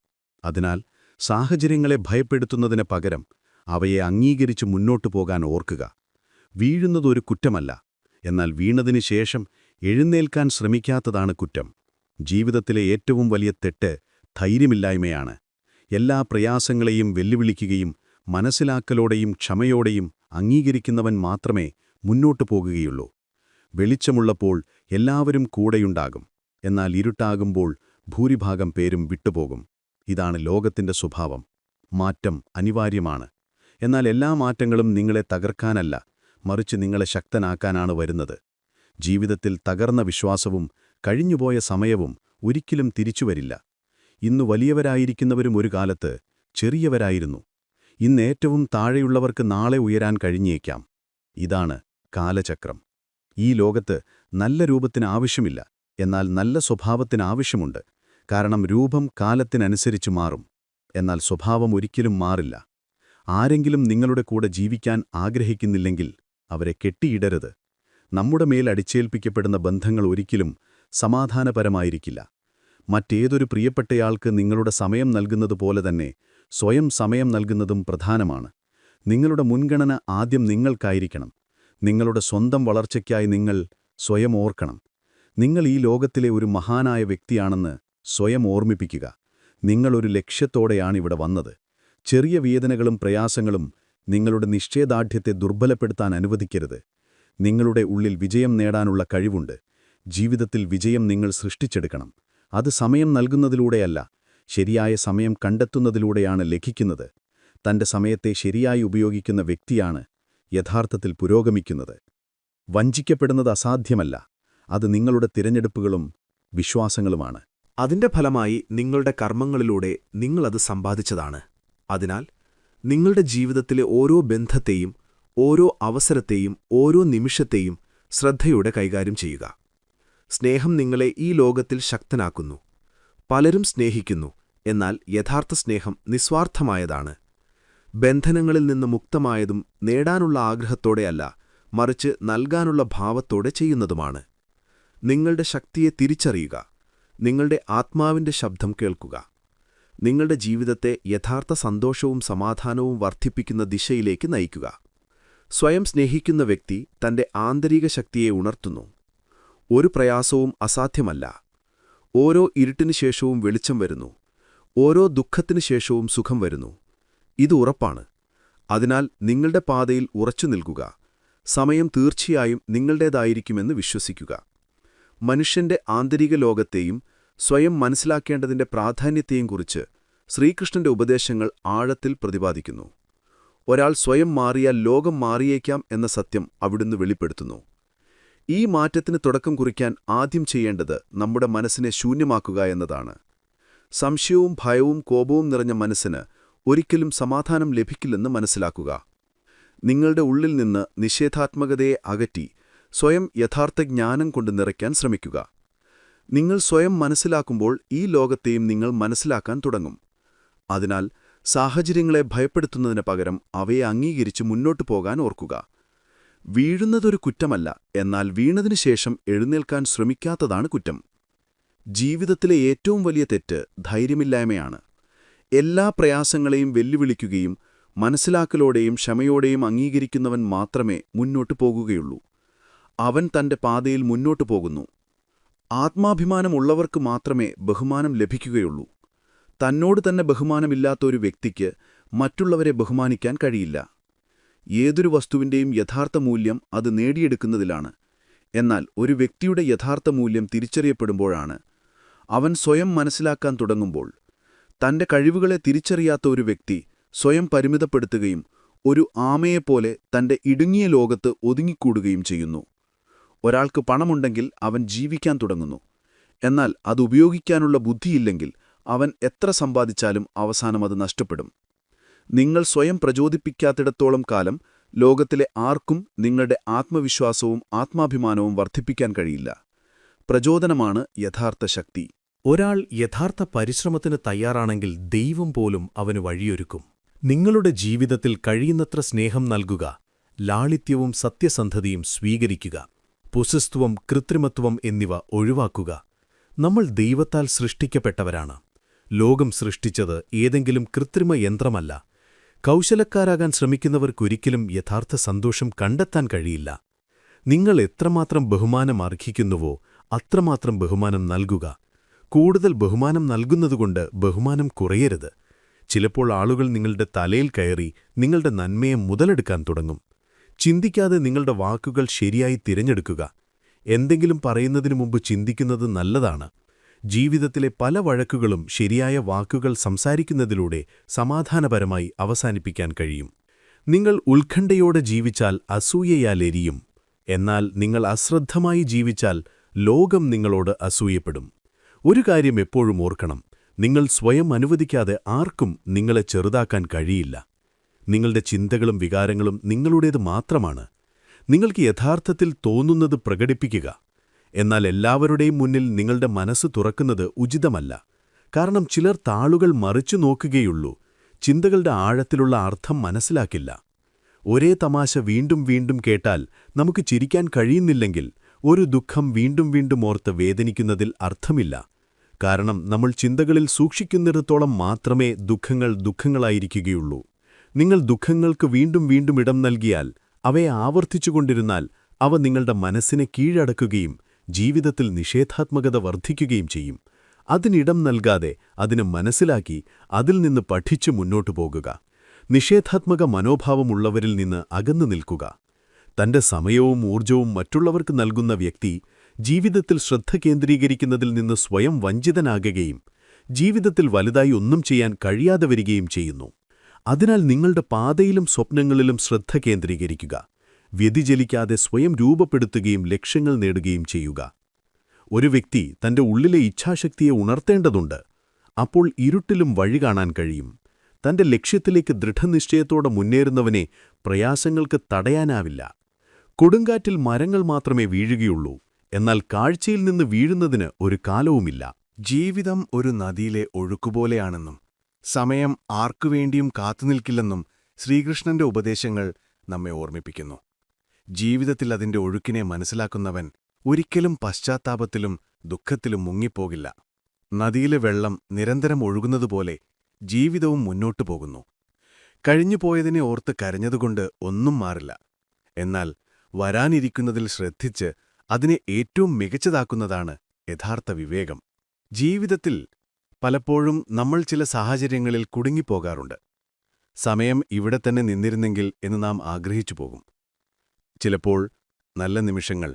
അതിനാൽ സാഹചര്യങ്ങളെ ഭയപ്പെടുത്തുന്നതിന് പകരം അവയെ അംഗീകരിച്ച് മുന്നോട്ടു പോകാൻ ഓർക്കുക. വീഴുന്നതൊരു കുറ്റമല്ല, എന്നാൽ വീണതിനു ശേഷം എഴുന്നേൽക്കാൻ ശ്രമിക്കാത്തതാണ് കുറ്റം. ജീവിതത്തിലെ ഏറ്റവും വലിയ തെറ്റ് ധൈര്യമില്ലായ്മയാണ്. എല്ലാ പ്രയാസങ്ങളെയും വെല്ലുവിളിക്കുകയും മനസ്സിലാക്കലോടെയും ക്ഷമയോടെയും അംഗീകരിക്കുന്നവൻ മാത്രമേ മുന്നോട്ടു പോകുകയുള്ളൂ. വെളിച്ചമുള്ളപ്പോൾ എല്ലാവരും കൂടെയുണ്ടാകും, എന്നാൽ ഇരുട്ടാകുമ്പോൾ ഭൂരിഭാഗം പേരും വിട്ടുപോകും. ഇതാണ് ലോകത്തിന്റെ സ്വഭാവം. മാറ്റം അനിവാര്യമാണ്, എന്നാൽ എല്ലാ മാറ്റങ്ങളും നിങ്ങളെ തകർക്കാനല്ല, മറിച്ച് നിങ്ങളെ ശക്തനാക്കാനാണ് വരുന്നത്. ജീവിതത്തിൽ തകർന്ന വിശ്വാസവും കഴിഞ്ഞുപോയ സമയവും ഒരിക്കലും തിരിച്ചുവരില്ല. ഇന്നു വലിയവരായിരിക്കുന്നവരും ഒരു കാലത്ത് ചെറിയവരായിരുന്നു. ഇന്ന് ഏറ്റവും താഴെയുള്ളവർക്ക് നാളെ ഉയരാൻ കഴിഞ്ഞേക്കാം. ഇതാണ് കാലചക്രം. ഈ ലോകത്ത് നല്ല രൂപത്തിന് ആവശ്യമില്ല, എന്നാൽ നല്ല സ്വഭാവത്തിന് ആവശ്യമുണ്ട്. കാരണം രൂപം കാലത്തിനനുസരിച്ച് മാറും, എന്നാൽ സ്വഭാവം ഒരിക്കലും മാറില്ല. ആരെങ്കിലും നിങ്ങളുടെ കൂടെ ജീവിക്കാൻ ആഗ്രഹിക്കുന്നില്ലെങ്കിൽ അവരെ കെട്ടിയിടരുത്. നമ്മുടെ മേൽ അടിച്ചേൽപ്പിക്കപ്പെടുന്ന ബന്ധങ്ങൾ ഒരിക്കലും സമാധാനപരമായിരിക്കില്ല. മറ്റേതൊരു പ്രിയപ്പെട്ടയാൾക്ക് നിങ്ങളുടെ സമയം നൽകുന്നതുപോലെ തന്നെ സ്വയം സമയം നൽകുന്നതും പ്രധാനമാണ്. നിങ്ങളുടെ മുൻഗണന ആദ്യം നിങ്ങൾക്കായിരിക്കണം. നിങ്ങളുടെ സ്വന്തം വളർച്ചയ്ക്കായി നിങ്ങൾ സ്വയം ഓർക്കണം. നിങ്ങൾ ഈ ലോകത്തിലെ ഒരു മഹാനായ വ്യക്തിയാണെന്ന് സ്വയം ഓർമ്മിപ്പിക്കുക. നിങ്ങളൊരു ലക്ഷ്യത്തോടെയാണിവിടെ വന്നത്. ചെറിയ വേദനകളും പ്രയാസങ്ങളും നിങ്ങളുടെ നിശ്ചയദാർഢ്യത്തെ ദുർബലപ്പെടുത്താൻ അനുവദിക്കരുത്. നിങ്ങളുടെ ഉള്ളിൽ വിജയം നേടാനുള്ള കഴിവുണ്ട്. ജീവിതത്തിൽ വിജയം നിങ്ങൾ സൃഷ്ടിച്ചെടുക്കണം. അത് സമയം നൽകുന്നതിലൂടെയല്ല, ശരിയായ സമയം കണ്ടെത്തുന്നതിലൂടെയാണ് ലഭിക്കുന്നത്. തന്റെ സമയത്തെ ശരിയായി ഉപയോഗിക്കുന്ന വ്യക്തിയാണ് യഥാർത്ഥത്തിൽ പുരോഗമിക്കുന്നത്. വഞ്ചിക്കപ്പെടുന്നത് അസാധ്യമല്ല, അത് നിങ്ങളുടെ തിരഞ്ഞെടുപ്പുകളും വിശ്വാസങ്ങളുമാണ്. അതിന്റെ ഫലമായി നിങ്ങളുടെ കർമ്മങ്ങളിലൂടെ നിങ്ങളത് സമ്പാദിച്ചതാണ്. അതിനാൽ നിങ്ങളുടെ ജീവിതത്തിലെ ഓരോ ബന്ധത്തെയും, ഓരോ അവസരത്തെയും, ഓരോ നിമിഷത്തെയും ശ്രദ്ധയോടെ കൈകാര്യം ചെയ്യുക. സ്നേഹം നിങ്ങളെ ഈ ലോകത്തിൽ ശക്തനാക്കുന്നു. പലരും സ്നേഹിക്കുന്നു, എന്നാൽ യഥാർത്ഥ സ്നേഹം നിസ്വാർത്ഥമായതാണ്. ബന്ധനങ്ങളിൽ നിന്ന് മുക്തമായതും നേടാനുള്ള ആഗ്രഹത്തോടെയല്ല, മറിച്ച് നൽകാനുള്ള ഭാവത്തോടെ ചെയ്യുന്നതുമാണ്. നിങ്ങളുടെ ശക്തിയെ തിരിച്ചറിയുക. നിങ്ങളുടെ ആത്മാവിന്റെ ശബ്ദം കേൾക്കുക. നിങ്ങളുടെ ജീവിതത്തെ യഥാർത്ഥ സന്തോഷവും സമാധാനവും വർദ്ധിപ്പിക്കുന്ന ദിശയിലേക്ക് നയിക്കുക. സ്വയം സ്നേഹിക്കുന്ന വ്യക്തി തന്റെ ആന്തരിക ശക്തിയെ ഉണർത്തുന്നു. ഒരു പ്രയാസവും അസാധ്യമല്ല. ഓരോ ഇരുട്ടിനു ശേഷവും വെളിച്ചം വരുന്നു. ഓരോ ദുഃഖത്തിനു ശേഷവും സുഖം വരുന്നു. ഇത് ഉറപ്പാണ്. അതിനാൽ നിങ്ങളുടെ പാതയിൽ ഉറച്ചു നിൽക്കുക. സമയം തീർച്ചയായും നിങ്ങളുടേതായിരിക്കുമെന്ന് വിശ്വസിക്കുക. മനുഷ്യന്റെ ആന്തരിക ലോകത്തെയും സ്വയം മനസ്സിലാക്കേണ്ടതിന്റെ പ്രാധാന്യത്തെയും കുറിച്ച് ശ്രീകൃഷ്ണന്റെ ഉപദേശങ്ങൾ ആഴത്തിൽ പ്രതിപാദിക്കുന്നു. ഒരാൾ സ്വയം മാറിയാൽ ലോകം മാറിയേക്കാം എന്ന സത്യം അവിടുന്ന് വെളിപ്പെടുത്തുന്നു. ഈ മാറ്റത്തിന് തുടക്കം കുറിക്കാൻ ആദ്യം ചെയ്യേണ്ടത് നമ്മുടെ മനസ്സിനെ ശൂന്യമാക്കുക എന്നതാണ്. സംശയവും ഭയവും കോപവും നിറഞ്ഞ മനസ്സിന് ഒരിക്കലും സമാധാനം ലഭിക്കില്ലെന്ന് മനസ്സിലാക്കുക. നിങ്ങളുടെ ഉള്ളിൽ നിന്ന് നിഷേധാത്മകതയെ അകറ്റി സ്വയം യഥാർത്ഥ ജ്ഞാനം കൊണ്ട് നിറയ്ക്കാൻ ശ്രമിക്കുക. നിങ്ങൾ സ്വയം മനസ്സിലാക്കുമ്പോൾ ഈ ലോകത്തെയും നിങ്ങൾ മനസ്സിലാക്കാൻ തുടങ്ങും. അതിനാൽ സാഹചര്യങ്ങളെ ഭയപ്പെടുത്തുന്നതിന് പകരം അവയെ അംഗീകരിച്ച് മുന്നോട്ടു പോകാൻ ഓർക്കുക. വീഴുന്നതൊരു കുറ്റമല്ല, എന്നാൽ വീണതിനു ശേഷം എഴുന്നേൽക്കാൻ ശ്രമിക്കാത്തതാണ് കുറ്റം. ജീവിതത്തിലെ ഏറ്റവും വലിയ തെറ്റ് ധൈര്യമില്ലായ്മയാണ്. എല്ലാ പ്രയാസങ്ങളെയും വെല്ലുവിളിക്കുകയും മനസ്സിലാക്കലോടെയും ക്ഷമയോടെയും അംഗീകരിക്കുന്നവൻ മാത്രമേ മുന്നോട്ടു പോകുകയുള്ളൂ. അവൻ തന്റെ പാതയിൽ മുന്നോട്ടു പോകുന്നു. ആത്മാഭിമാനമുള്ളവർക്ക് മാത്രമേ ബഹുമാനം ലഭിക്കുകയുള്ളൂ. തന്നോട് തന്നെ ബഹുമാനമില്ലാത്ത ഒരു വ്യക്തിക്ക് മറ്റുള്ളവരെ ബഹുമാനിക്കാൻ കഴിയില്ല. ഏതൊരു വസ്തുവിന്റെയും യഥാർത്ഥ മൂല്യം അത് നേടിയെടുക്കുന്നതിലാണ്. എന്നാൽ ഒരു വ്യക്തിയുടെ യഥാർത്ഥ മൂല്യം തിരിച്ചറിയപ്പെടുമ്പോഴാണ്. അവൻ സ്വയം മനസ്സിലാക്കാൻ തുടങ്ങുമ്പോൾ. തന്റെ കഴിവുകളെ തിരിച്ചറിയാത്ത ഒരു വ്യക്തി സ്വയം പരിമിതപ്പെടുത്തുകയും ഒരു ആമയെപ്പോലെ തന്റെ ഇടുങ്ങിയ ലോകത്ത് ഒതുങ്ങിക്കൂടുകയും ചെയ്യുന്നു. ഒരാൾക്ക് പണമുണ്ടെങ്കിൽ അവൻ ജീവിക്കാൻ തുടങ്ങുന്നു. എന്നാൽ അത് ഉപയോഗിക്കാനുള്ള ബുദ്ധിയില്ലെങ്കിൽ അവൻ എത്ര സമ്പാദിച്ചാലും അവസാനം അത് നഷ്ടപ്പെടും. നിങ്ങൾ സ്വയം പ്രചോദിപ്പിക്കാത്തിടത്തോളം കാലം ലോകത്തിലെ ആർക്കും നിങ്ങളുടെ ആത്മവിശ്വാസവും ആത്മാഭിമാനവും വർദ്ധിപ്പിക്കാൻ കഴിയില്ല. പ്രചോദനമാണ് യഥാർത്ഥ ശക്തി. ഒരാൾ യഥാർത്ഥ പരിശ്രമത്തിന് തയ്യാറാണെങ്കിൽ ദൈവം പോലും അവന് വഴിയൊരുക്കും. നിങ്ങളുടെ ജീവിതത്തിൽ കഴിയുന്നത്ര സ്നേഹം നൽകുക, ലാളിത്യവും സത്യസന്ധതയും സ്വീകരിക്കുക, പുസ്തസ്ത്വം, കൃത്രിമത്വം എന്നിവ ഒഴിവാക്കുക. നമ്മൾ ദൈവത്താൽ സൃഷ്ടിക്കപ്പെട്ടവരാണ്. ലോകം സൃഷ്ടിച്ചത് ഏതെങ്കിലും കൃത്രിമ യന്ത്രമല്ല. കൗശലക്കാരാകാൻ ശ്രമിക്കുന്നവർക്കൊരിക്കലും യഥാർത്ഥ സന്തോഷം കണ്ടെത്താൻ കഴിയില്ല. നിങ്ങൾ എത്രമാത്രം ബഹുമാനം അർഹിക്കുന്നുവോ അത്രമാത്രം ബഹുമാനം നൽകുക. കൂടുതൽ ബഹുമാനം നൽകുന്നതുകൊണ്ട് ബഹുമാനം കുറയരുത്. ചിലപ്പോൾ ആളുകൾ നിങ്ങളുടെ തലയിൽ കയറി നിങ്ങളുടെ നന്മയെ മുതലെടുക്കാൻ തുടങ്ങും. ചിന്തിക്കാതെ നിങ്ങളുടെ വാക്കുകൾ ശരിയായി തിരഞ്ഞെടുക്കുക. എന്തെങ്കിലും പറയുന്നതിനു മുമ്പ് ചിന്തിക്കുന്നത് നല്ലതാണ്. ജീവിതത്തിലെ പല വഴക്കുകളും ശരിയായ വാക്കുകൾ സംസാരിക്കുന്നതിലൂടെ സമാധാനപരമായി അവസാനിപ്പിക്കാൻ കഴിയും. നിങ്ങൾ ഉത്കണ്ഠയോടെ ജീവിച്ചാൽ അസൂയയാൽ എരിയും. എന്നാൽ നിങ്ങൾ അശ്രദ്ധമായി ജീവിച്ചാൽ ലോകം നിങ്ങളോട് അസൂയപ്പെടും. ഒരു കാര്യം എപ്പോഴും ഓർക്കണം, നിങ്ങൾ സ്വയം അനുവദിക്കാതെ ആർക്കും നിങ്ങളെ ചെറുതാക്കാൻ കഴിയില്ല. നിങ്ങളുടെ ചിന്തകളും വികാരങ്ങളും നിങ്ങളുടേത് മാത്രമാണ്. നിങ്ങൾക്ക് യഥാർത്ഥത്തിൽ തോന്നുന്നത് പ്രകടിപ്പിക്കുക. എന്നാൽ എല്ലാവരുടെയും മുന്നിൽ നിങ്ങളുടെ മനസ്സ് തുറക്കുന്നത് ഉചിതമല്ല. കാരണം ചിലർ താളുകൾ മറിച്ചു നോക്കുകയുള്ളൂ, ചിന്തകളുടെ ആഴത്തിലുള്ള അർത്ഥം മനസ്സിലാക്കില്ല. ഒരേ തമാശ വീണ്ടും വീണ്ടും കേട്ടാൽ നമുക്ക് ചിരിക്കാൻ കഴിയുന്നില്ലെങ്കിൽ ഒരു ദുഃഖം വീണ്ടും വീണ്ടും ഓർത്ത് വേദനിക്കുന്നതിൽ അർത്ഥമില്ല. കാരണം നമ്മൾ ചിന്തകളിൽ സൂക്ഷിക്കുന്നിടത്തോളം മാത്രമേ ദുഃഖങ്ങൾ ദുഃഖങ്ങളായിരിക്കുകയുള്ളൂ. നിങ്ങൾ ദുഃഖങ്ങൾക്ക് വീണ്ടും വീണ്ടും ഇടം നൽകിയാൽ, അവയെ ആവർത്തിച്ചുകൊണ്ടിരുന്നാൽ അവ നിങ്ങളുടെ മനസ്സിനെ കീഴടക്കുകയും ജീവിതത്തിൽ നിഷേധാത്മകത വർദ്ധിക്കുകയും ചെയ്യും. അതിനിടം നൽകാതെ അതിന് മനസ്സിലാക്കി അതിൽ നിന്ന് പഠിച്ചു മുന്നോട്ടു പോകുക. നിഷേധാത്മക മനോഭാവമുള്ളവരിൽ നിന്ന് അകന്നു നിൽക്കുക. തന്റെ സമയവും ഊർജവും മറ്റുള്ളവർക്ക് നൽകുന്ന വ്യക്തി ജീവിതത്തിൽ ശ്രദ്ധ കേന്ദ്രീകരിക്കുന്നതിൽ നിന്ന് സ്വയം വഞ്ചിതനാകുകയും ജീവിതത്തിൽ വലുതായി ഒന്നും ചെയ്യാൻ കഴിയാതെ വരികയും ചെയ്യുന്നു. അതിനാൽ നിങ്ങളുടെ പാതയിലും സ്വപ്നങ്ങളിലും ശ്രദ്ധ കേന്ദ്രീകരിക്കുക. വ്യതിചലിക്കാതെ സ്വയം രൂപപ്പെടുത്തുകയും ലക്ഷ്യങ്ങൾ നേടുകയും ചെയ്യുക. ഒരു വ്യക്തി തന്റെ ഉള്ളിലെ ഇച്ഛാശക്തിയെ ഉണർത്തേണ്ടതുണ്ട്. അപ്പോൾ ഇരുട്ടിലും വഴി കാണാൻ കഴിയും. തന്റെ ലക്ഷ്യത്തിലേക്ക് ദൃഢനിശ്ചയത്തോടെ മുന്നേറുന്നവനെ പ്രയാസങ്ങൾക്ക് തടയാനാവില്ല. കൊടുങ്കാറ്റിൽ മരങ്ങൾ മാത്രമേ വീഴുകയുള്ളൂ, എന്നാൽ കാഴ്ചയിൽ നിന്ന് വീഴുന്നതിന് ഒരു കാലവുമില്ല. ജീവിതം ഒരു നദിയിലെ ഒഴുക്കുപോലെയാണെന്നും സമയം ആർക്കുവേണ്ടിയും കാത്തുനിൽക്കില്ലെന്നും ശ്രീകൃഷ്ണന്റെ ഉപദേശങ്ങൾ നമ്മെ ഓർമ്മിപ്പിക്കുന്നു. ജീവിതത്തിൽ അതിന്റെ ഒഴുക്കിനെ മനസ്സിലാക്കുന്നവൻ ഒരിക്കലും പശ്ചാത്താപത്തിലും ദുഃഖത്തിലും മുങ്ങിപ്പോകില്ല. നദിയിലെ വെള്ളം നിരന്തരം ഒഴുകുന്നതുപോലെ ജീവിതവും മുന്നോട്ടു പോകുന്നു. കഴിഞ്ഞുപോയതിനെ ഓർത്ത് കരഞ്ഞതുകൊണ്ട് ഒന്നും മാറില്ല. എന്നാൽ വരാനിരിക്കുന്നതിൽ ശ്രദ്ധിച്ച് അതിനെ ഏറ്റവും മികച്ചതാക്കുന്നതാണ് യഥാർത്ഥ വിവേകം. ജീവിതത്തിൽ പലപ്പോഴും നമ്മൾ ചില സാഹചര്യങ്ങളിൽ കുടുങ്ങിപ്പോകാറുണ്ട്. സമയം ഇവിടെ തന്നെ നിന്നിരുന്നെങ്കിൽ എന്ന് നാം ആഗ്രഹിച്ചു പോകും. ചിലപ്പോൾ നല്ല നിമിഷങ്ങൾ,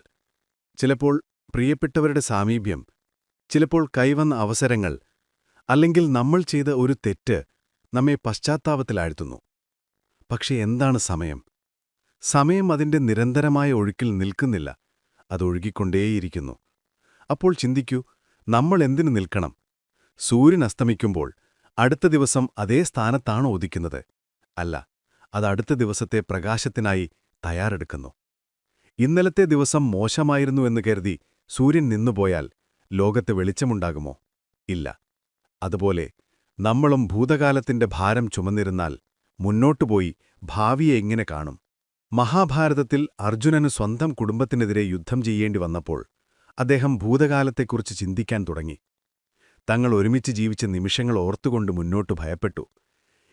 ചിലപ്പോൾ പ്രിയപ്പെട്ടവരുടെ സാമീപ്യം, ചിലപ്പോൾ കൈവന്ന അവസരങ്ങൾ, അല്ലെങ്കിൽ നമ്മൾ ചെയ്ത ഒരു തെറ്റ് നമ്മെ പശ്ചാത്താപത്തിലാഴ്ത്തുന്നു. പക്ഷെ എന്താണ് സമയം? സമയം അതിന്റെ നിരന്തരമായ ഒഴുക്കിൽ നിൽക്കുന്നില്ല, അതൊഴുകിക്കൊണ്ടേയിരിക്കുന്നു. അപ്പോൾ ചിന്തിക്കൂ, നമ്മൾ എന്തിനു നിൽക്കണം? സൂര്യൻ അസ്തമിക്കുമ്പോൾ അടുത്ത ദിവസം അതേ സ്ഥാനത്താണോ ഉദിക്കുന്നത്? അല്ല, അത് അടുത്ത ദിവസത്തെ പ്രകാശത്തിനായി തയ്യാറെടുക്കുന്നു. ഇന്നലത്തെ ദിവസം മോശമായിരുന്നു എന്ന് കരുതി സൂര്യൻ നിന്നുപോയാൽ ലോകത്ത് വെളിച്ചമുണ്ടാകുമോ? ഇല്ല. അതുപോലെ നമ്മളും ഭൂതകാലത്തിന്റെ ഭാരം ചുമന്നിരുന്നാൽ മുന്നോട്ടുപോയി ഭാവിയെ എങ്ങനെ കാണും? മഹാഭാരതത്തിൽ അർജുനന് സ്വന്തം കുടുംബത്തിനെതിരെ യുദ്ധം ചെയ്യേണ്ടി വന്നപ്പോൾ അദ്ദേഹം ഭൂതകാലത്തെക്കുറിച്ച് ചിന്തിക്കാൻ തുടങ്ങി. തങ്ങൾ ഒരുമിച്ച് ജീവിച്ച നിമിഷങ്ങൾ ഓർത്തുകൊണ്ട് മുന്നോട്ടു ഭയപ്പെട്ടു.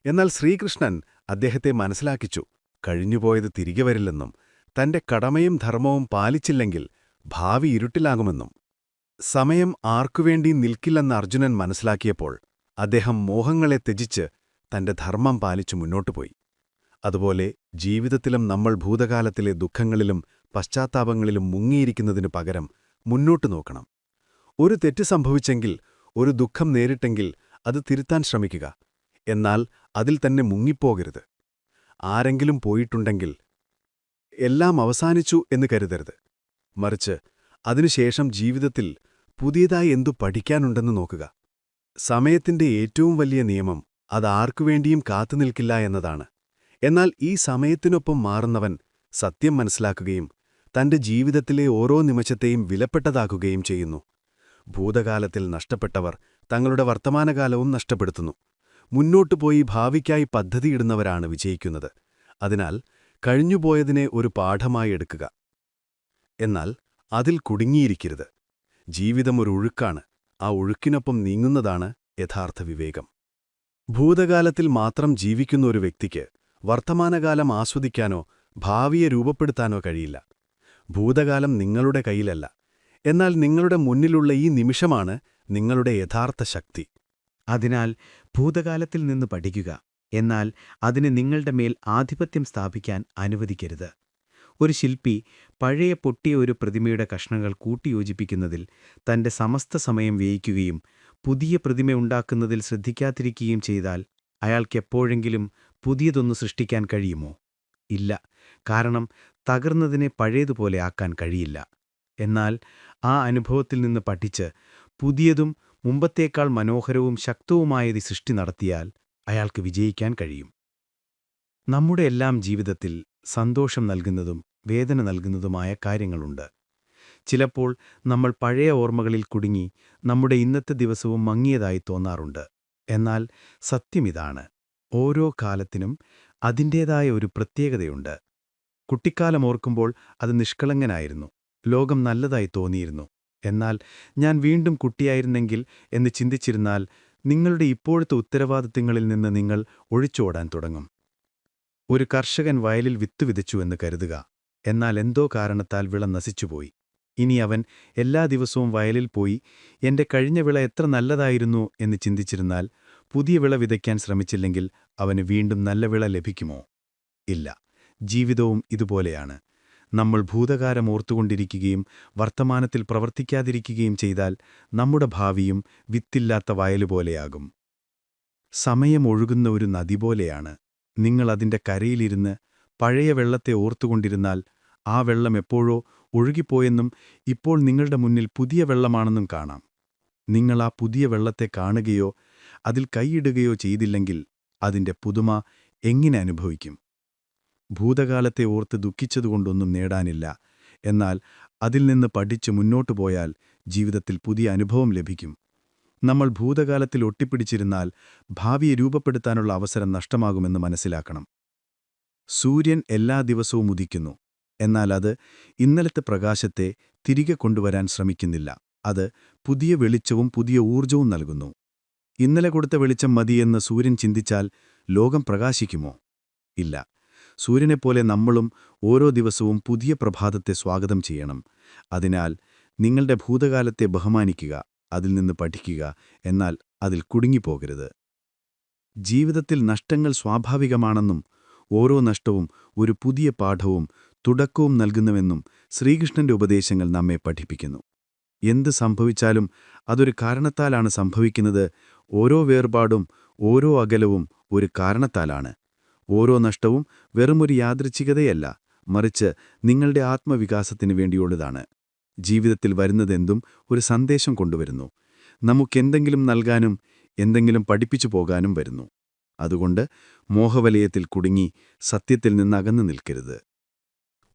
എന്നാൽ ശ്രീകൃഷ്ണൻ അദ്ദേഹത്തെ മനസ്സിലാക്കിച്ചു, കഴിഞ്ഞുപോയത് തിരികെ വരില്ലെന്നും തന്റെ കടമയും ധർമ്മവും പാലിച്ചില്ലെങ്കിൽ ഭാവി ഇരുട്ടിലാകുമെന്നും. സമയം ആർക്കുവേണ്ടി നിൽക്കില്ലെന്ന് അർജുനൻ മനസ്സിലാക്കിയപ്പോൾ അദ്ദേഹം മോഹങ്ങളെ ത്യജിച്ച് തന്റെ ധർമ്മം പാലിച്ചു മുന്നോട്ടുപോയി. അതുപോലെ ജീവിതത്തിലും നമ്മൾ ഭൂതകാലത്തിലെ ദുഃഖങ്ങളിലും പശ്ചാത്താപങ്ങളിലും മുങ്ങിയിരിക്കുന്നതിനു പകരം മുന്നോട്ടു നോക്കണം. ഒരു തെറ്റ് സംഭവിച്ചെങ്കിൽ, ഒരു ദുഃഖം നേരിട്ടെങ്കിൽ അത് തിരുത്താൻ ശ്രമിക്കുക. എന്നാൽ അതിൽ തന്നെ മുങ്ങിപ്പോകരുത്. ആരെങ്കിലും പോയിട്ടുണ്ടെങ്കിൽ എല്ലാം അവസാനിച്ചു എന്ന് കരുതരുത്. മറിച്ച് അതിനുശേഷം ജീവിതത്തിൽ പുതിയതായി എന്തു പഠിക്കാനുണ്ടെന്ന് നോക്കുക. സമയത്തിന്റെ ഏറ്റവും വലിയ നിയമം അതാർക്കുവേണ്ടിയും കാത്തുനിൽക്കില്ല എന്നതാണ്. എന്നാൽ ഈ സമയത്തിനൊപ്പം മാറുന്നവൻ സത്യം മനസ്സിലാക്കുകയും തന്റെ ജീവിതത്തിലെ ഓരോ നിമിഷത്തെയും വിലപ്പെട്ടതാക്കുകയും ചെയ്യുന്നു. ഭൂതകാലത്തിൽ നഷ്ടപ്പെട്ടവർ തങ്ങളുടെ വർത്തമാനകാലവും നഷ്ടപ്പെടുത്തുന്നു. മുന്നോട്ടു പോയി ഭാവിക്കായി പദ്ധതിയിടുന്നവരാണ് വിജയിക്കുന്നത്. അതിനാൽ കഴിഞ്ഞുപോയതിനെ ഒരു പാഠമായി എടുക്കുക. എന്നാൽ അതിൽ കുടുങ്ങിയിരിക്കരുത്. ജീവിതം ഒരു ഒഴുക്കാണ്. ആ ഒഴുക്കിനൊപ്പം നീങ്ങുന്നതാണ് യഥാർത്ഥ വിവേകം. ഭൂതകാലത്തിൽ മാത്രം ജീവിക്കുന്ന ഒരു വ്യക്തിക്ക് വർത്തമാനകാലം ആസ്വദിക്കാനോ ഭാവിയെ രൂപപ്പെടുത്താനോ കഴിയില്ല. ഭൂതകാലം നിങ്ങളുടെ കയ്യിലല്ല. എന്നാൽ നിങ്ങളുടെ മുന്നിലുള്ള ഈ നിമിഷമാണ് നിങ്ങളുടെ യഥാർത്ഥ ശക്തി. അതിനാൽ ഭൂതകാലത്തിൽ നിന്ന് പഠിക്കുക, എന്നാൽ അതിന് നിങ്ങളുടെ മേൽ ആധിപത്യം സ്ഥാപിക്കാൻ അനുവദിക്കരുത്. ഒരു ശില്പി പഴയ പൊട്ടിയ ഒരു പ്രതിമയുടെ കഷ്ണങ്ങൾ കൂട്ടിയോജിപ്പിക്കുന്നതിൽ തന്റെ സമസ്ത സമയം വ്യയിക്കുകയും പുതിയ പ്രതിമ ഉണ്ടാക്കുന്നതിൽ ശ്രദ്ധിക്കാതിരിക്കുകയും ചെയ്താൽ അയാൾക്കെപ്പോഴെങ്കിലും പുതിയതൊന്നു സൃഷ്ടിക്കാൻ കഴിയുമോ? ഇല്ല. കാരണം തകർന്നതിനെ പഴയതുപോലെ ആക്കാൻ കഴിയില്ല. എന്നാൽ ആ അനുഭവത്തിൽ നിന്ന് പഠിച്ച് പുതിയതും മുമ്പത്തേക്കാൾ മനോഹരവും ശക്തവുമായത് സൃഷ്ടി നടത്തിയാൽ അയാൾക്ക് വിജയിക്കാൻ കഴിയും. നമ്മുടെ എല്ലാം ജീവിതത്തിൽ സന്തോഷം നൽകുന്നതും വേദന നൽകുന്നതുമായ കാര്യങ്ങളുണ്ട്. ചിലപ്പോൾ നമ്മൾ പഴയ ഓർമ്മകളിൽ കുടുങ്ങി നമ്മുടെ ഇന്നത്തെ ദിവസവും മങ്ങിയതായി തോന്നാറുണ്ട്. എന്നാൽ സത്യമിതാണ്, ഓരോ കാലത്തിനും അതിൻ്റേതായ ഒരു പ്രത്യേകതയുണ്ട്. കുട്ടിക്കാലം ഓർക്കുമ്പോൾ അത് നിഷ്കളങ്കനായിരുന്നു, ലോകം നല്ലതായി തോന്നിയിരുന്നു. എന്നാൽ ഞാൻ വീണ്ടും കുട്ടിയായിരുന്നെങ്കിൽ എന്ന് ചിന്തിച്ചിരുന്നാൽ നിങ്ങളുടെ ഇപ്പോഴത്തെ ഉത്തരവാദിത്തങ്ങളിൽ നിന്ന് നിങ്ങൾ ഒഴിച്ചോടാൻ തുടങ്ങും. ഒരു കർഷകൻ വയലിൽ വിത്ത് വിതച്ചുവെന്ന് കരുതുക. എന്നാൽ എന്തോ കാരണത്താൽ വിള നശിച്ചുപോയി. ഇനി അവൻ എല്ലാ ദിവസവും വയലിൽ പോയി എന്റെ കഴിഞ്ഞ വിള എത്ര നല്ലതായിരുന്നു എന്ന് ചിന്തിച്ചിരുന്നാൽ പുതിയ വിള വിതയ്ക്കാൻ ശ്രമിച്ചില്ലെങ്കിൽ അവന് വീണ്ടും നല്ല വിള ലഭിക്കുമോ? ഇല്ല. ജീവിതവും ഇതുപോലെയാണ്. നമ്മൾ ഭൂതകാലം ഓർത്തുകൊണ്ടിരിക്കുകയും വർത്തമാനത്തിൽ പ്രവർത്തിക്കാതിരിക്കുകയും ചെയ്താൽ നമ്മുടെ ഭാവിയും വിത്തില്ലാത്ത വയലുപോലെയാകും. സമയം ഒഴുകുന്ന ഒരു നദി പോലെയാണ്. നിങ്ങൾ അതിന്റെ കരയിലിരുന്ന് പഴയ വെള്ളത്തെ ഓർത്തുകൊണ്ടിരുന്നാൽ ആ വെള്ളം എപ്പോഴോ ഒഴുകിപ്പോയെന്നും ഇപ്പോൾ നിങ്ങളുടെ മുന്നിൽ പുതിയ വെള്ളമാണെന്നും കാണാം. നിങ്ങൾ ആ പുതിയ വെള്ളത്തെ കാണുകയോ അതിൽ കൈയിടുകയോ ചെയ്തില്ലെങ്കിൽ അതിന്റെ പുതുമ എങ്ങനെ അനുഭവിക്കും? ഭൂതകാലത്തെ ഓർത്ത് ദുഃഖിച്ചതുകൊണ്ടൊന്നും നേടാനില്ല. എന്നാൽ അതിൽ നിന്ന് പഠിച്ച് മുന്നോട്ടു പോയാൽ ജീവിതത്തിൽ പുതിയ അനുഭവം ലഭിക്കും. നമ്മൾ ഭൂതകാലത്തിൽ ഒട്ടിപ്പിടിച്ചിരുന്നാൽ ഭാവിയെ രൂപപ്പെടുത്താനുള്ള അവസരം നഷ്ടമാകുമെന്ന് മനസ്സിലാക്കണം. സൂര്യൻ എല്ലാ ദിവസവും ഉദിക്കുന്നു. എന്നാൽ അത് ഇന്നലത്തെ പ്രകാശത്തെ തിരികെ കൊണ്ടുവരാൻ ശ്രമിക്കുന്നില്ല. അത് പുതിയ വെളിച്ചവും പുതിയ ഊർജവും നൽകുന്നു. ഇന്നലെ കൊടുത്ത വെളിച്ചം മതിയെന്ന് സൂര്യൻ ചിന്തിച്ചാൽ ലോകം പ്രകാശിക്കുമോ? ഇല്ല. സൂര്യനെപ്പോലെ നമ്മളും ഓരോ ദിവസവും പുതിയ പ്രഭാതത്തെ സ്വാഗതം ചെയ്യണം. അതിനാൽ നിങ്ങളുടെ ഭൂതകാലത്തെ ബഹുമാനിക്കുക, അതിൽ നിന്ന് പഠിക്കുക, എന്നാൽ അതിൽ കുടുങ്ങിപ്പോകരുത്. ജീവിതത്തിൽ നഷ്ടങ്ങൾ സ്വാഭാവികമാണെന്നും ഓരോ നഷ്ടവും ഒരു പുതിയ പാഠവും തുടക്കവും നൽകുന്നുവെന്നും ശ്രീകൃഷ്ണന്റെ ഉപദേശങ്ങൾ നമ്മെ പഠിപ്പിക്കുന്നു. എന്ത് സംഭവിച്ചാലും അതൊരു കാരണത്താലാണ് സംഭവിക്കുന്നത്. ഓരോ വേർപാടും ഓരോ അകലവും ഒരു കാരണത്താലാണ്. ഓരോ നഷ്ടവും വെറുമൊരു യാദൃച്ഛികതയല്ല, മറിച്ച് നിങ്ങളുടെ ആത്മവികാസത്തിന് വേണ്ടിയുള്ളതാണ്. ജീവിതത്തിൽ വരുന്നതെന്തും ഒരു സന്ദേശം കൊണ്ടുവരുന്നു. നമുക്കെന്തെങ്കിലും നൽകാനും എന്തെങ്കിലും പഠിപ്പിച്ചു പോകാനും വരുന്നു. അതുകൊണ്ട് മോഹവലയത്തിൽ കുടുങ്ങി സത്യത്തിൽ നിന്നകന്നു നിൽക്കരുത്.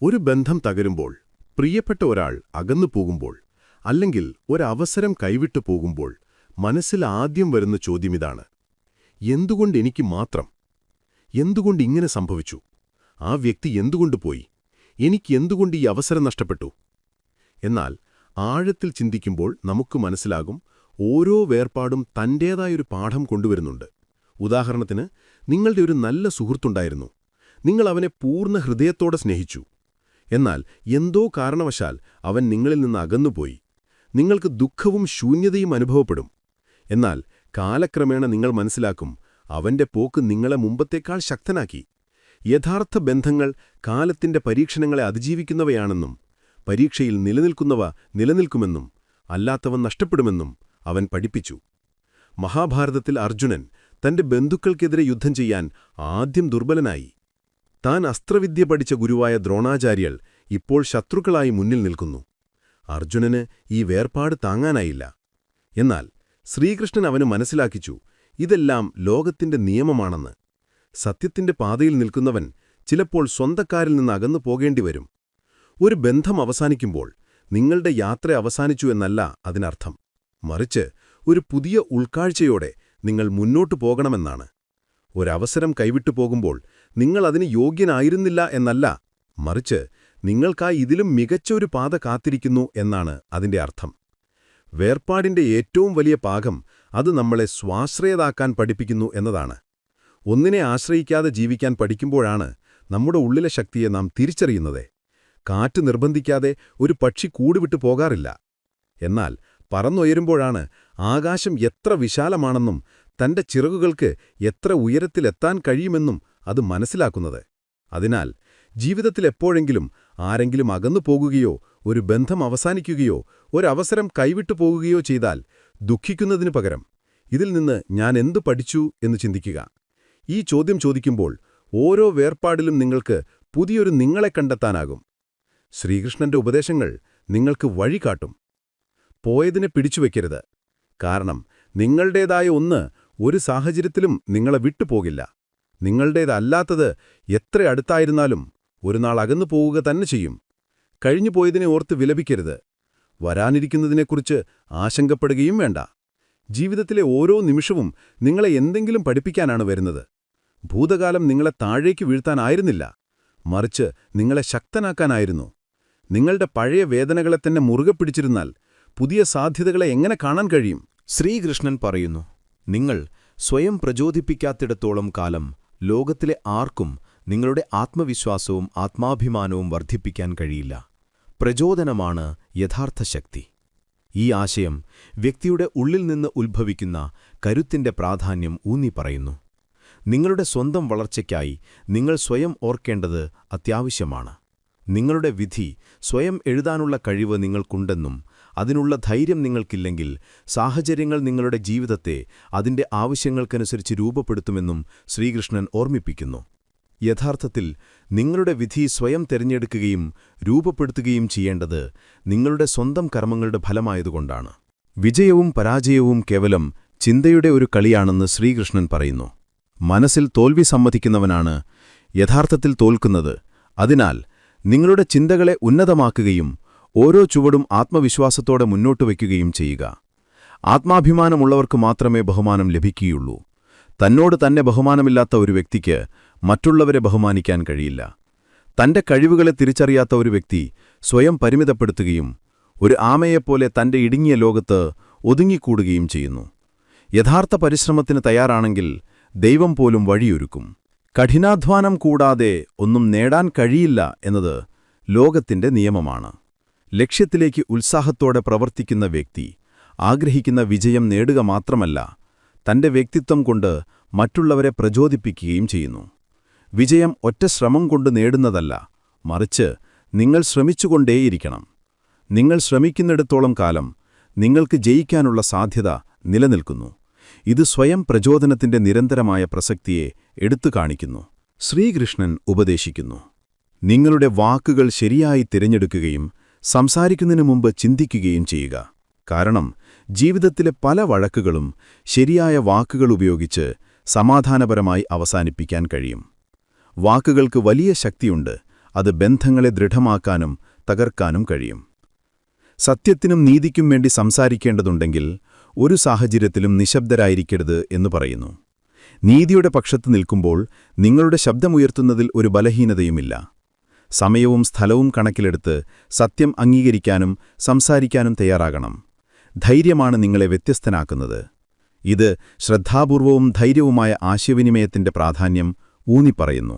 ഒരു ബന്ധം തകരുമ്പോൾ, പ്രിയപ്പെട്ട ഒരാൾ അകന്നു പോകുമ്പോൾ, അല്ലെങ്കിൽ ഒരവസരം കൈവിട്ടു പോകുമ്പോൾ മനസ്സിൽ ആദ്യം വരുന്ന ചോദ്യമിതാണ്: എന്തുകൊണ്ട് എനിക്ക് മാത്രം? എന്തുകൊണ്ട് ഇങ്ങനെ സംഭവിച്ചു? ആ വ്യക്തി എന്തുകൊണ്ട് പോയി? എനിക്ക് എന്തുകൊണ്ട് ഈ അവസരം നഷ്ടപ്പെട്ടു? എന്നാൽ ആഴത്തിൽ ചിന്തിക്കുമ്പോൾ നമുക്ക് മനസ്സിലാകും, ഓരോ വേർപാടും തന്റേതായൊരു പാഠം കൊണ്ടുവരുന്നുണ്ട്. ഉദാഹരണത്തിന്, നിങ്ങളുടെ ഒരു നല്ല സുഹൃത്തുണ്ടായിരുന്നു. നിങ്ങൾ അവനെ പൂർണ്ണ ഹൃദയത്തോടെ സ്നേഹിച്ചു. എന്നാൽ എന്തോ കാരണവശാൽ അവൻ നിങ്ങളിൽ നിന്ന് അകന്നുപോയി. നിങ്ങൾക്ക് ദുഃഖവും ശൂന്യതയും അനുഭവപ്പെടും. എന്നാൽ കാലക്രമേണ നിങ്ങൾ മനസ്സിലാക്കും, അവന്റെ പോക്ക് നിങ്ങളെ മുമ്പത്തേക്കാൾ ശക്തനാക്കി. യഥാർത്ഥ ബന്ധങ്ങൾ കാലത്തിന്റെ പരീക്ഷണങ്ങളെ അതിജീവിക്കുന്നവയാണെന്നും പരീക്ഷയിൽ നിലനിൽക്കുന്നവ നിലനിൽക്കുമെന്നും അല്ലാത്തവ നഷ്ടപ്പെടുമെന്നും അവൻ പഠിപ്പിച്ചു. മഹാഭാരതത്തിൽ അർജുനൻ തന്റെ ബന്ധുക്കൾക്കെതിരെ യുദ്ധം ചെയ്യാൻ ആദ്യം ദുർബലനായി. താൻ അസ്ത്രവിദ്യ പഠിച്ച ഗുരുവായ ദ്രോണാചാര്യൽ ഇപ്പോൾ ശത്രുക്കളായി മുന്നിൽ നിൽക്കുന്നു. അർജുനന് ഈ വേർപാട് താങ്ങാനായില്ല. എന്നാൽ ശ്രീകൃഷ്ണൻ അവന് മനസ്സിലാക്കിച്ചു, ഇതെല്ലാം ലോകത്തിന്റെ നിയമമാണെന്ന്. സത്യത്തിന്റെ പാതയിൽ നിൽക്കുന്നവൻ ചിലപ്പോൾ സ്വന്തക്കാരിൽ നിന്ന് അകന്നു പോകേണ്ടിവരും. ഒരു ബന്ധം അവസാനിക്കുമ്പോൾ നിങ്ങളുടെ യാത്ര അവസാനിച്ചു എന്നല്ല അതിനർത്ഥം. മറിച്ച് ഒരു പുതിയ ഉൾക്കാഴ്ചയോടെ നിങ്ങൾ മുന്നോട്ടു പോകണമെന്നാണ്. ഒരവസരം കൈവിട്ടു പോകുമ്പോൾ നിങ്ങൾ അതിന് യോഗ്യനായിരുന്നില്ല എന്നല്ല, മറിച്ച് നിങ്ങൾക്കായി ഇതിലും മികച്ച ഒരു പാത കാത്തിരിക്കുന്നു എന്നാണ് അതിന്റെ അർത്ഥം. വേർപാടിന്റെ ഏറ്റവും വലിയ പാകം അത് നമ്മളെ സ്വാശ്രയതാക്കാൻ പഠിപ്പിക്കുന്നു എന്നതാണ്. ഒന്നിനെ ആശ്രയിക്കാതെ ജീവിക്കാൻ പഠിക്കുമ്പോഴാണ് നമ്മുടെ ഉള്ളിലെ ശക്തിയെ നാം തിരിച്ചറിയുന്നത്. കാറ്റ് നിർബന്ധിക്കാതെ ഒരു പക്ഷി കൂടുവിട്ടു പോകാറില്ല. എന്നാൽ പറന്നുയരുമ്പോഴാണ് ആകാശം എത്ര വിശാലമാണെന്നും തന്റെ ചിറകുകൾക്ക് എത്ര ഉയരത്തിലെത്താൻ കഴിയുമെന്നും അത് മനസ്സിലാക്കുന്നത്. അതിനാൽ ജീവിതത്തിലെപ്പോഴെങ്കിലും ആരെങ്കിലും അകന്നു പോകുകയോ ഒരു ബന്ധം അവസാനിക്കുകയോ ഒരവസരം കൈവിട്ടു പോകുകയോ ചെയ്താൽ ദുഃഖിക്കുന്നതിനു പകരം ഇതിൽ നിന്ന് ഞാൻ എന്തു പഠിച്ചു എന്ന് ചിന്തിക്കുക. ഈ ചോദ്യം ചോദിക്കുമ്പോൾ ഓരോ വേർപാടിലും നിങ്ങൾക്ക് പുതിയൊരു നിങ്ങളെ കണ്ടെത്താനാകും. ശ്രീകൃഷ്ണന്റെ ഉപദേശങ്ങൾ നിങ്ങൾക്ക് വഴി കാട്ടും. പോയതിനെ പിടിച്ചുവെക്കരുത്. കാരണം നിങ്ങളുടേതായ ഒന്ന് ഒരു സാഹചര്യത്തിലും നിങ്ങളെ വിട്ടുപോകില്ല. നിങ്ങളുടേതല്ലാത്തത് എത്ര അടുത്തായിരുന്നാലും ഒരുനാൾ അകന്നു പോവുക തന്നെ ചെയ്യും. കഴിഞ്ഞുപോയതിനെ ഓർത്ത് വിലപിക്കരുത്. വരാനിരിക്കുന്നതിനെക്കുറിച്ച് ആശങ്കപ്പെടുകയും വേണ്ട. ജീവിതത്തിലെ ഓരോ നിമിഷവും നിങ്ങളെ എന്തെങ്കിലും പഠിപ്പിക്കാനാണ് വരുന്നത്. ഭൂതകാലം നിങ്ങളെ താഴേക്ക് വീഴ്ത്താനായിരുന്നില്ല, മറിച്ച് നിങ്ങളെ ശക്തനാക്കാനായിരുന്നു. നിങ്ങളുടെ പഴയ വേദനകളെ തന്നെ മുറുകെ പിടിച്ചിരുന്നാൽ പുതിയ സാധ്യതകളെ എങ്ങനെ കാണാൻ കഴിയും? ശ്രീകൃഷ്ണൻ പറയുന്നു, നിങ്ങൾ സ്വയം പ്രചോദിപ്പിക്കാത്തിടത്തോളം കാലം ലോകത്തിലെ ആർക്കും നിങ്ങളുടെ ആത്മവിശ്വാസവും ആത്മാഭിമാനവും വർദ്ധിപ്പിക്കാൻ കഴിയില്ല. പ്രചോദനമാണ് യഥാർത്ഥ ശക്തി. ഈ ആശയം വ്യക്തിയുടെ ഉള്ളിൽ നിന്ന് ഉത്ഭവിക്കുന്ന കരുത്തിന്റെ പ്രാധാന്യം ഊന്നിപ്പറയുന്നു. നിങ്ങളുടെ സ്വന്തം വളർച്ചയ്ക്കായി നിങ്ങൾ സ്വയം ഓർക്കേണ്ടത് അത്യാവശ്യമാണ്. നിങ്ങളുടെ വിധി സ്വയം എഴുതാനുള്ള കഴിവ് നിങ്ങൾക്കുണ്ടെന്നും അതിനുള്ള ധൈര്യം നിങ്ങൾക്കില്ലെങ്കിൽ സാഹചര്യങ്ങൾ നിങ്ങളുടെ ജീവിതത്തെ അതിന്റെ ആവശ്യങ്ങൾക്കനുസരിച്ച് രൂപപ്പെടുത്തുമെന്നും ശ്രീകൃഷ്ണൻ ഓർമ്മിപ്പിക്കുന്നു. യഥാർത്ഥത്തിൽ നിങ്ങളുടെ വിധി സ്വയം തിരഞ്ഞെടുക്കുകയും രൂപപ്പെടുത്തുകയും ചെയ്യേണ്ടത് നിങ്ങളുടെ സ്വന്തം കർമ്മങ്ങളുടെ ഫലമായതുകൊണ്ടാണ്. വിജയവും പരാജയവും കേവലം ചിന്തയുടെ ഒരു കളിയാണെന്ന് ശ്രീകൃഷ്ണൻ പറയുന്നു. മനസ്സിൽ തോൽവി സമ്മതിക്കുന്നവനാണ് യഥാർത്ഥത്തിൽ തോൽക്കുന്നത്. അതിനാൽ നിങ്ങളുടെ ചിന്തകളെ ഉന്നതമാക്കുകയും ഓരോ ചുവടും ആത്മവിശ്വാസത്തോടെ മുന്നോട്ട് വയ്ക്കുകയും ചെയ്യുക. ആത്മാഭിമാനമുള്ളവർക്ക് മാത്രമേ ബഹുമാനം ലഭിക്കുകയുള്ളൂ. തന്നോട് തന്നെ ബഹുമാനമില്ലാത്ത ഒരു വ്യക്തിക്ക് മറ്റുള്ളവരെ ബഹുമാനിക്കാൻ കഴിയില്ല. തന്റെ കഴിവുകളെ തിരിച്ചറിയാത്ത ഒരു വ്യക്തി സ്വയം പരിമിതപ്പെടുത്തുകയും ഒരു ആമയെപ്പോലെ തന്റെ ഇടുങ്ങിയ ലോകത്ത് ഒതുങ്ങിക്കൂടുകയും ചെയ്യുന്നു. യഥാർത്ഥ പരിശ്രമത്തിന് തയ്യാറാണെങ്കിൽ ദൈവം പോലും വഴിയൊരുക്കും. കഠിനാധ്വാനം കൂടാതെ ഒന്നും നേടാൻ കഴിയില്ല എന്നത് ലോകത്തിന്റെ നിയമമാണ്. ലക്ഷ്യത്തിലേക്ക് ഉത്സാഹത്തോടെ പ്രവർത്തിക്കുന്ന വ്യക്തി ആഗ്രഹിക്കുന്ന വിജയം നേടുക മാത്രമല്ല, തന്റെ വ്യക്തിത്വം കൊണ്ട് മറ്റുള്ളവരെ പ്രചോദിപ്പിക്കുകയും ചെയ്യുന്നു. വിജയം ഒറ്റ ശ്രമം കൊണ്ട് നേടുന്നതല്ല, മറിച്ച് നിങ്ങൾ ശ്രമിച്ചുകൊണ്ടേയിരിക്കണം. നിങ്ങൾ ശ്രമിക്കുന്നിടത്തോളം കാലം നിങ്ങൾക്ക് ജയിക്കാനുള്ള സാധ്യത നിലനിൽക്കുന്നു. ഇത് സ്വയം പ്രചോദനത്തിന്റെ നിരന്തരമായ പ്രസക്തിയെ എടുത്തുകാണിക്കുന്നു. ശ്രീകൃഷ്ണൻ ഉപദേശിക്കുന്നു, നിങ്ങളുടെ വാക്കുകൾ ശരിയായി തിരഞ്ഞെടുക്കുകയും സംസാരിക്കുന്നതിനു മുമ്പ് ചിന്തിക്കുകയും ചെയ്യുക. കാരണം ജീവിതത്തിലെ പല വഴക്കുകളും ശരിയായ വാക്കുകൾ ഉപയോഗിച്ച് സമാധാനപരമായി അവസാനിപ്പിക്കാൻ കഴിയും. വാക്കുകൾക്ക് വലിയ ശക്തിയുണ്ട്. അത് ബന്ധങ്ങളെ ദൃഢമാക്കാനും തകർക്കാനും കഴിയും. സത്യത്തിനും നീതിക്കും വേണ്ടി സംസാരിക്കേണ്ടതുണ്ടെങ്കിൽ ഒരു സാഹചര്യത്തിലും നിശബ്ദരായിരിക്കരുത് എന്ന് പറയുന്നു. നീതിയുടെ പക്ഷത്ത് നിൽക്കുമ്പോൾ നിങ്ങളുടെ ശബ്ദമുയർത്തുന്നതിൽ ഒരു ബലഹീനതയുമില്ല. സമയവും സ്ഥലവും കണക്കിലെടുത്ത് സത്യം അംഗീകരിക്കാനും സംസാരിക്കാനും തയ്യാറാകണം. ധൈര്യമാണ് നിങ്ങളെ വ്യത്യസ്തനാക്കുന്നത്. ഇത് ശ്രദ്ധാപൂർവവും ധൈര്യവുമായ ആശയവിനിമയത്തിന്റെ പ്രാധാന്യം ഊന്നിപ്പറയുന്നു.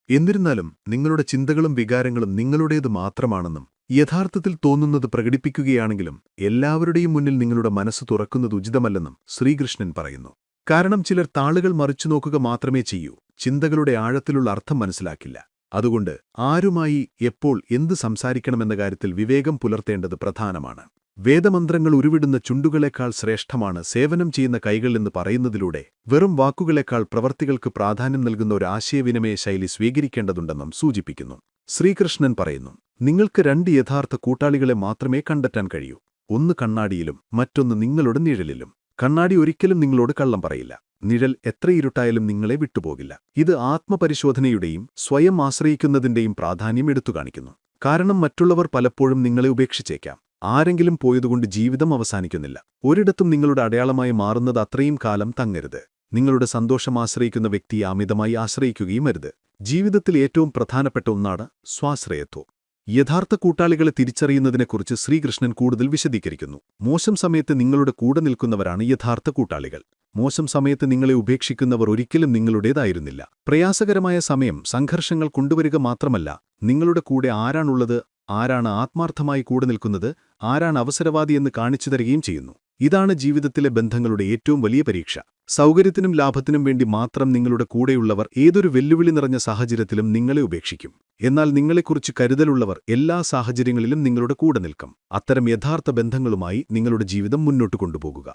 എന്നിരുന്നാലും നിങ്ങളുടെ ചിന്തകളും വികാരങ്ങളും നിങ്ങളുടേത് മാത്രമാണെന്നും യഥാർത്ഥത്തിൽ തോന്നുന്നത് പ്രകടിപ്പിക്കുകയാണെങ്കിലും എല്ലാവരുടെയും മുന്നിൽ നിങ്ങളുടെ മനസ്സ് തുറക്കുന്നത് ഉചിതമല്ലെന്നും ശ്രീകൃഷ്ണൻ പറയുന്നു. കാരണം ചിലർ താളുകൾ മറിച്ചുനോക്കുക മാത്രമേ ചെയ്യൂ, ചിന്തകളുടെ ആഴത്തിലുള്ള അർത്ഥം മനസ്സിലാക്കില്ല. അതുകൊണ്ട് ആരുമായി എപ്പോൾ എന്ത് സംസാരിക്കണമെന്ന കാര്യത്തിൽ വിവേകം പുലർത്തേണ്ടത് പ്രധാനമാണ്. വേദമന്ത്രങ്ങൾ ഉരുവിടുന്ന ചുണ്ടുകളെക്കാൾ ശ്രേഷ്ഠമാണ് സേവനം ചെയ്യുന്ന കൈകൾ എന്ന് പറയുന്നതിലൂടെ വെറും വാക്കുകളെക്കാൾ പ്രവർത്തികൾക്ക് പ്രാധാന്യം നൽകുന്ന ഒരു ആശയവിനിമയ ശൈലി സ്വീകരിക്കേണ്ടതുണ്ടെന്നും സൂചിപ്പിക്കുന്നു. ശ്രീകൃഷ്ണൻ പറയുന്നു, നിങ്ങൾക്ക് രണ്ട് യഥാർത്ഥ കൂട്ടാളികളെ മാത്രമേ കണ്ടെത്താൻ കഴിയൂ. ഒന്ന് കണ്ണാടിയിലും മറ്റൊന്ന് നിങ്ങളുടെ നിഴലിലും. കണ്ണാടി ഒരിക്കലും നിങ്ങളോട് കള്ളം പറയില്ല. നിഴൽ എത്ര ഇരുട്ടായാലും നിങ്ങളെ വിട്ടുപോകില്ല. ഇത് ആത്മപരിശോധനയുടെയും സ്വയം ആശ്രയിക്കുന്നതിന്റെയും പ്രാധാന്യം എടുത്തുകാണിക്കുന്നു. കാരണം മറ്റുള്ളവർ പലപ്പോഴും നിങ്ങളെ ഉപേക്ഷിച്ചേക്കാം. ആരെങ്കിലും പോയതുകൊണ്ട് ജീവിതം അവസാനിക്കുന്നില്ല. ഒരിടത്തും നിങ്ങളുടെ അടയാളമായി മാറുന്നത് അത്രയും കാലം തങ്ങരുത്. നിങ്ങളുടെ സന്തോഷം ആശ്രയിക്കുന്ന വ്യക്തിയെ അമിതമായി ആശ്രയിക്കുകയും അരുത്. ജീവിതത്തിൽ ഏറ്റവും പ്രധാനപ്പെട്ട ഒന്നാണ് സ്വാശ്രയത്വം. യഥാർത്ഥ കൂട്ടാളികളെ തിരിച്ചറിയുന്നതിനെക്കുറിച്ച് ശ്രീകൃഷ്ണൻ കൂടുതൽ വിശദീകരിക്കുന്നു. മോശം സമയത്ത് നിങ്ങളുടെ കൂടെ നിൽക്കുന്നവരാണ് യഥാർത്ഥ കൂട്ടാളികൾ. മോശം സമയത്ത് നിങ്ങളെ ഉപേക്ഷിക്കുന്നവർ ഒരിക്കലും നിങ്ങളുടേതായിരുന്നില്ല. പ്രയാസകരമായ സമയം സംഘർഷങ്ങൾ കൊണ്ടുവരിക മാത്രമല്ല, നിങ്ങളുടെ കൂടെ ആരാണുള്ളത്, ആരാണ് ആത്മാർത്ഥമായി കൂടെ നിൽക്കുന്നത്, ആരാണ് അവസരവാദിയെന്ന് കാണിച്ചു തരികയും ചെയ്യുന്നു. ഇതാണ് ജീവിതത്തിലെ ബന്ധങ്ങളുടെ ഏറ്റവും വലിയ പരീക്ഷ. സൗകര്യത്തിനും ലാഭത്തിനും വേണ്ടി മാത്രം നിങ്ങളുടെ കൂടെയുള്ളവർ ഏതൊരു വെല്ലുവിളി നിറഞ്ഞ സാഹചര്യത്തിലും നിങ്ങളെ ഉപേക്ഷിക്കും. എന്നാൽ നിങ്ങളെക്കുറിച്ച് കരുതലുള്ളവർ എല്ലാ സാഹചര്യങ്ങളിലും നിങ്ങളുടെ കൂടെ നിൽക്കും. അത്തരം യഥാർത്ഥ ബന്ധങ്ങളുമായി നിങ്ങളുടെ ജീവിതം മുന്നോട്ട് കൊണ്ടുപോകുക.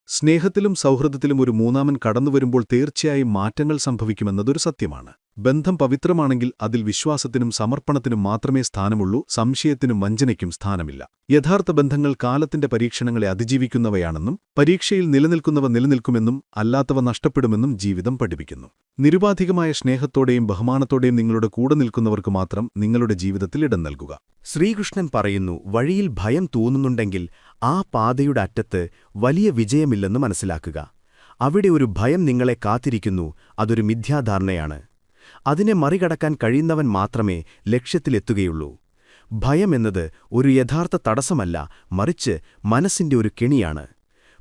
സ്നേഹത്തിലും സൗഹൃദത്തിലും ഒരു മൂന്നാമൻ കടന്നുവരുമ്പോൾ തീർച്ചയായും മാറ്റങ്ങൾ സംഭവിക്കുമെന്നതൊരു സത്യമാണ്. ബന്ധം പവിത്രമാണെങ്കിൽ അതിൽ വിശ്വാസത്തിനും സമർപ്പണത്തിനും മാത്രമേ സ്ഥാനമുള്ളൂ, സംശയത്തിനും വഞ്ചനയ്ക്കും സ്ഥാനമില്ല. യഥാർത്ഥ ബന്ധങ്ങൾ കാലത്തിന്റെ പരീക്ഷണങ്ങളെ അതിജീവിക്കുന്നവയാണെന്നും പരീക്ഷയിൽ നിലനിൽക്കുന്നവ നിലനിൽക്കുമെന്നും അല്ലാത്തവ നഷ്ടപ്പെടുമെന്നും ജീവിതം പഠിപ്പിക്കുന്നു. നിരുപാധികമായ സ്നേഹത്തോടെയും ബഹുമാനത്തോടെയും നിങ്ങളുടെ കൂടെ നിൽക്കുന്നവർക്ക് മാത്രം നിങ്ങളുടെ ജീവിതത്തിൽ ഇടം നൽകുക. ശ്രീകൃഷ്ണൻ പറയുന്നു, വഴിയിൽ ഭയം തോന്നുന്നുണ്ടെങ്കിൽ ആ പാതയുടെ അറ്റത്ത് വലിയ വിജയമില്ലെന്ന് മനസ്സിലാക്കുക. അവിടെ ഒരു ഭയം നിങ്ങളെ കാത്തിരിക്കുന്നു, അതൊരു മിഥ്യാധാരണയാണ്. അതിനെ മറികടക്കാൻ കഴിയുന്നവൻ മാത്രമേ ലക്ഷ്യത്തിലെത്തുകയുള്ളൂ. ഭയം എന്നത് ഒരു യഥാർത്ഥ തടസ്സമല്ല, മറിച്ച് മനസ്സിന്റെ ഒരു കെണിയാണ്.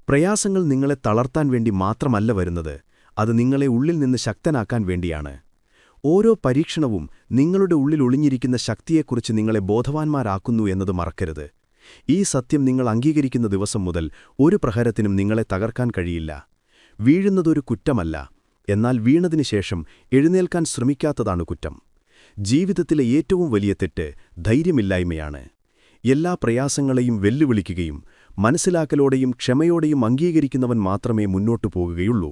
പ്രയാസങ്ങൾ നിങ്ങളെ തളർത്താൻ വേണ്ടി മാത്രമല്ല വരുന്നത്, അത് നിങ്ങളെ ഉള്ളിൽ നിന്ന് ശക്തനാക്കാൻ വേണ്ടിയാണ്. ഓരോ പരീക്ഷണവും നിങ്ങളുടെ ഉള്ളിൽ ഒളിഞ്ഞിരിക്കുന്ന ശക്തിയെക്കുറിച്ച് നിങ്ങളെ ബോധവാന്മാരാക്കുന്നു എന്നത് മറക്കരുത്. ഈ സത്യം നിങ്ങൾ അംഗീകരിക്കുന്ന ദിവസം മുതൽ ഒരു പ്രഹരത്തിനും നിങ്ങളെ തകർക്കാൻ കഴിയില്ല. വീഴുന്നതൊരു കുറ്റമല്ല, എന്നാൽ വീണതിനുശേഷം എഴുന്നേൽക്കാൻ ശ്രമിക്കാത്തതാണ് കുറ്റം. ജീവിതത്തിലെ ഏറ്റവും വലിയ തെറ്റ് ധൈര്യമില്ലായ്മയാണ്. എല്ലാ പ്രയാസങ്ങളെയും വെല്ലുവിളിക്കുകയും മനസ്സിലാക്കലോടെയും ക്ഷമയോടെയും അംഗീകരിക്കുന്നവൻ മാത്രമേ മുന്നോട്ടു പോകുകയുള്ളൂ.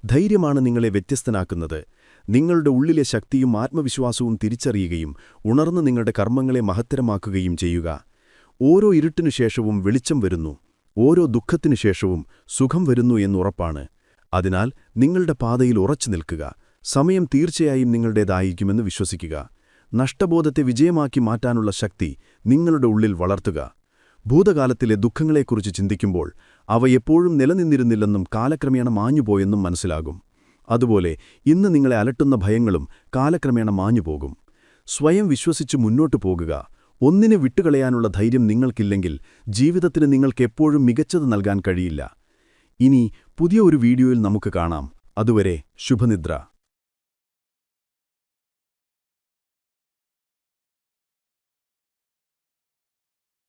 ധൈര്യമാണ് നിങ്ങളെ വ്യത്യസ്തനാക്കുന്നത്. നിങ്ങളുടെ ഉള്ളിലെ ശക്തിയും ആത്മവിശ്വാസവും തിരിച്ചറിയുകയും ഉണർന്ന് നിങ്ങളുടെ കർമ്മങ്ങളെ മഹത്തരമാക്കുകയും ചെയ്യുക. ഓരോ ഇരുട്ടിനുശേഷവും വെളിച്ചം വരുന്നു, ഓരോ ദുഃഖത്തിനുശേഷവും സുഖം വരുന്നു എന്നുറപ്പാണ്. അതിനാൽ നിങ്ങളുടെ പാതയിൽ ഉറച്ചു നിൽക്കുക. സമയം തീർച്ചയായും നിങ്ങളുടേതായിരിക്കുമെന്ന് വിശ്വസിക്കുക. നഷ്ടബോധത്തെ വിജയമാക്കി മാറ്റാനുള്ള ശക്തി നിങ്ങളുടെ ഉള്ളിൽ വളർത്തുക. ഭൂതകാലത്തിലെ ദുഃഖങ്ങളെക്കുറിച്ച് ചിന്തിക്കുമ്പോൾ അവ എപ്പോഴും നിലനിന്നിരുന്നില്ലെന്നും കാലക്രമേണ മാഞ്ഞുപോയെന്നും മനസ്സിലാകും. അതുപോലെ ഇന്ന് നിങ്ങളെ അലട്ടുന്ന ഭയങ്ങളും കാലക്രമേണ മാഞ്ഞുപോകും. സ്വയം വിശ്വസിച്ച് മുന്നോട്ടു പോകുക. ഒന്നിനെ വിട്ടുകളയാനുള്ള ധൈര്യം നിങ്ങൾക്കില്ലെങ്കിൽ ജീവിതത്തിന് നിങ്ങൾക്കെപ്പോഴും മികച്ചത് നൽകാൻ കഴിയില്ല. ഇനി പുതിയ ഒരു വീഡിയോയിൽ നമുക്ക് കാണാം. അതുവരെ ശുഭനിദ്ര.